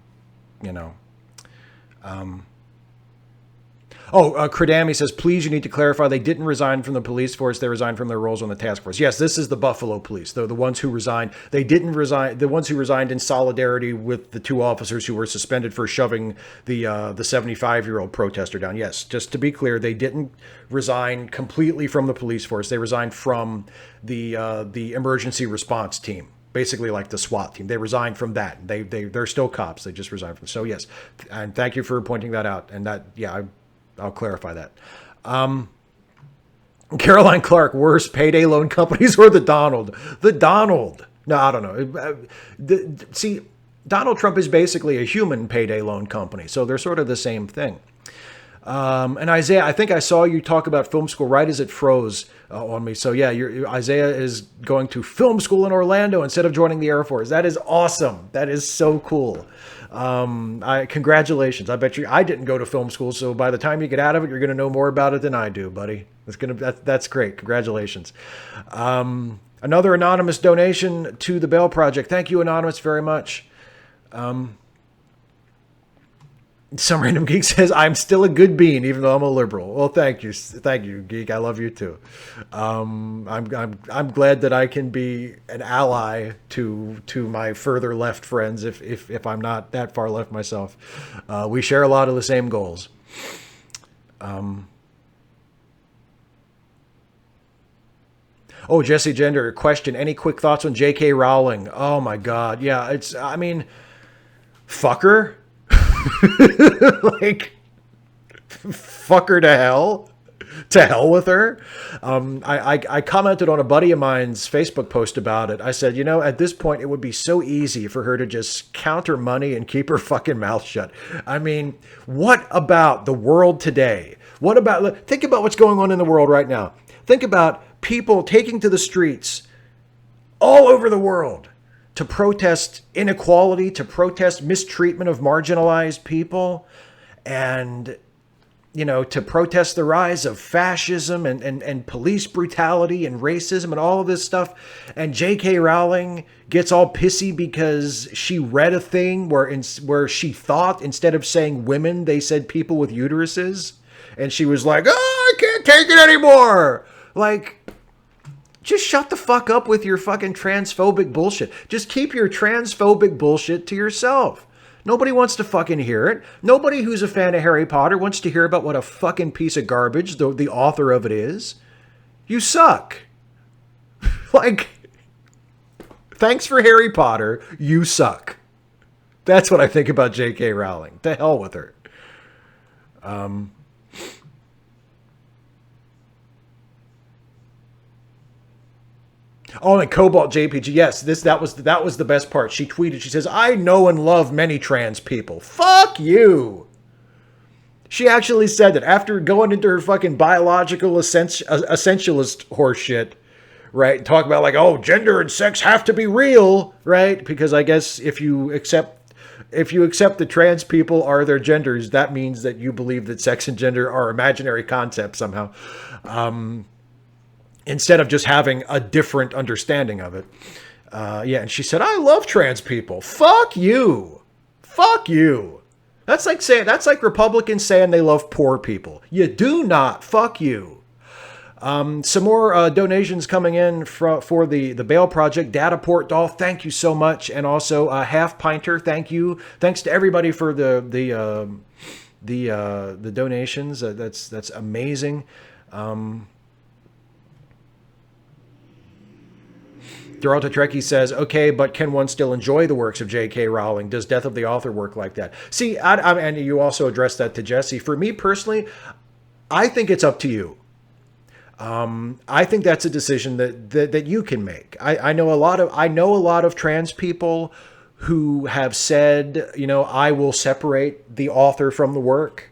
Speaker 1: Kradami says, please, you need to clarify, they didn't resign from the police force. They resigned from their roles on the task force. Yes, this is the Buffalo Police. They're the ones who resigned. They didn't resign. The ones who resigned in solidarity with the two officers who were suspended for shoving the 75-year-old protester down. Yes, just to be clear, they didn't resign completely from the police force. They resigned from the emergency response team. Basically like the SWAT team. They resigned from that. They're still cops. They just resigned from. So yes, and thank you for pointing that out. And that, yeah, I'll clarify that. Caroline Clark, worst payday loan companies or the Donald? The Donald. No, I don't know. See, Donald Trump is basically a human payday loan company. So they're sort of the same thing. And Isaiah, I think I saw you talk about film school right as it froze on me. So yeah, Isaiah is going to film school in Orlando instead of joining the Air Force. That is awesome. That is so cool. Congratulations. I bet you I didn't go to film school. So by the time you get out of it, you're going to know more about it than I do, buddy. That's great. Congratulations. Another anonymous donation to the Bail Project. Thank you, Anonymous, very much. Some random geek says, I'm still a good bean, even though I'm a liberal. Well, thank you, geek. I love you too. I'm glad that I can be an ally to my further left friends, if I'm not that far left myself. We share a lot of the same goals. Jesse Gender, question, any quick thoughts on J.K. Rowling? Oh my God. Yeah, fuck her. Like, fuck her to hell. To hell with her. I commented on a buddy of mine's Facebook post about it. I said, at this point, it would be so easy for her to just count her money and keep her fucking mouth shut. I mean, what about the world today? Think about what's going on in the world right now. Think about people taking to the streets all over the world to protest inequality, to protest mistreatment of marginalized people, and, to protest the rise of fascism and police brutality and racism and all of this stuff. And J.K. Rowling gets all pissy because she read a thing where she thought, instead of saying women, they said people with uteruses. And she was like, I can't take it anymore. Like, just shut the fuck up with your fucking transphobic bullshit. Just keep your transphobic bullshit to yourself. Nobody wants to fucking hear it. Nobody who's a fan of Harry Potter wants to hear about what a fucking piece of garbage the author of it is. You suck. Like, thanks for Harry Potter. You suck. That's what I think about J.K. Rowling. To hell with her. And Cobalt JPG. Yes, that was the best part. She tweeted, she says, I know and love many trans people. Fuck you. She actually said that after going into her fucking biological essentialist horseshit, right? Talk about like, oh, gender and sex have to be real, right? Because I guess if you accept that trans people are their genders, that means that you believe that sex and gender are imaginary concepts somehow, instead of just having a different understanding of it. Yeah, and she said, I love trans people. Fuck you. Fuck you. That's like Republicans saying they love poor people. You do not. Fuck you. Some more donations coming in for the Bail Project. Dataport Doll, thank you so much, and also Half Pinter, thank you. Thanks to everybody for the donations. That's amazing. Geralta Trekkie says, okay, but can one still enjoy the works of J.K. Rowling? Does Death of the Author work like that? See, and you also addressed that to Jesse. For me personally, I think it's up to you. I think that's a decision that you can make. I know a lot of trans people who have said, I will separate the author from the work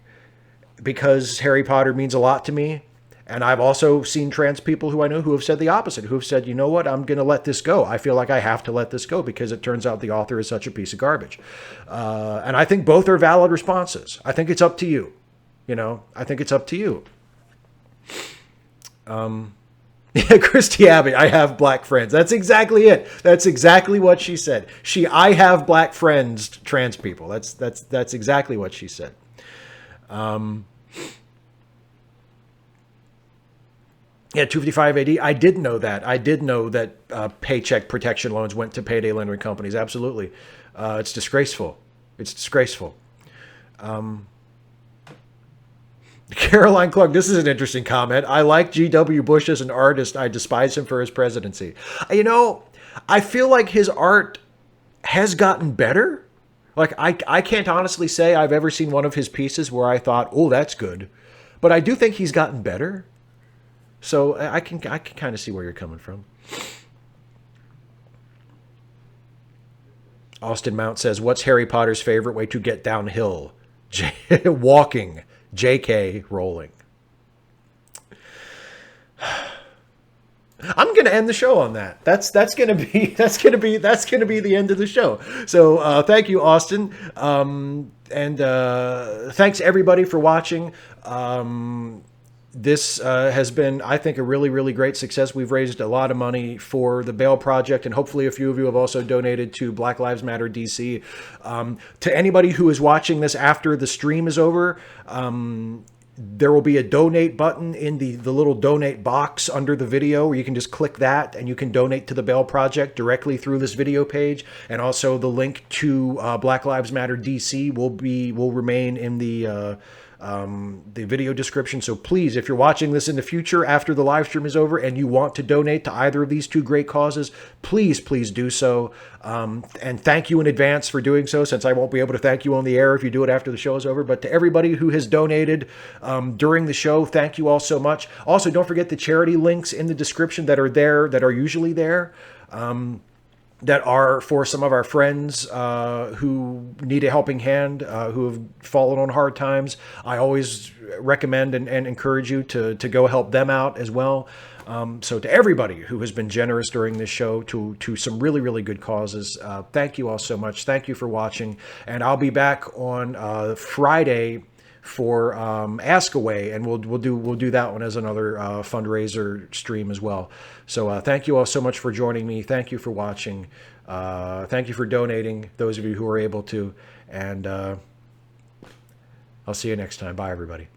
Speaker 1: because Harry Potter means a lot to me. And I've also seen trans people who I know who have said the opposite, who have said, you know what, I'm going to let this go. I feel like I have to let this go because it turns out the author is such a piece of garbage. And I think both are valid responses. I think it's up to you. I think it's up to you. Yeah, Christy Abbey, I have black friends. That's exactly it. That's exactly what she said. I have black friends, trans people. That's exactly what she said. Yeah, 255 AD. I did know that. I did know that paycheck protection loans went to payday lending companies. Absolutely. It's disgraceful. It's disgraceful. Caroline Clark, this is an interesting comment. I like G.W. Bush as an artist. I despise him for his presidency. I feel like his art has gotten better. Like, I can't honestly say I've ever seen one of his pieces where I thought, oh, that's good. But I do think he's gotten better. So I can kind of see where you're coming from. Austin Mount says, what's Harry Potter's favorite way to get downhill? Walking. JK rolling. I'm going to end the show on that. That's going to be the end of the show. So thank you, Austin, and thanks everybody for watching. This has been, I think, a really, really great success. We've raised a lot of money for the Bail Project, and hopefully a few of you have also donated to Black Lives Matter DC. To anybody who is watching this after the stream is over, there will be a donate button in the little donate box under the video where you can just click that and you can donate to the Bail Project directly through this video page. And also the link to Black Lives Matter DC will remain in the video description. So please, if you're watching this in the future after the live stream is over and you want to donate to either of these two great causes, please do so. And thank you in advance for doing so, since I won't be able to thank you on the air if you do it after the show is over. But to everybody who has donated during the show, thank you all so much. Also, don't forget the charity links in the description that are usually there. That are for some of our friends who need a helping hand, who have fallen on hard times. I always recommend and encourage you to go help them out as well. So to everybody who has been generous during this show to some really, really good causes, thank you all so much. Thank you for watching. And I'll be back on Friday for Ask Away, and we'll do that one as another fundraiser stream as well. So thank you all so much for joining me. Thank you for watching. Thank you for donating, those of you who are able to, and I'll see you next time. Bye, everybody.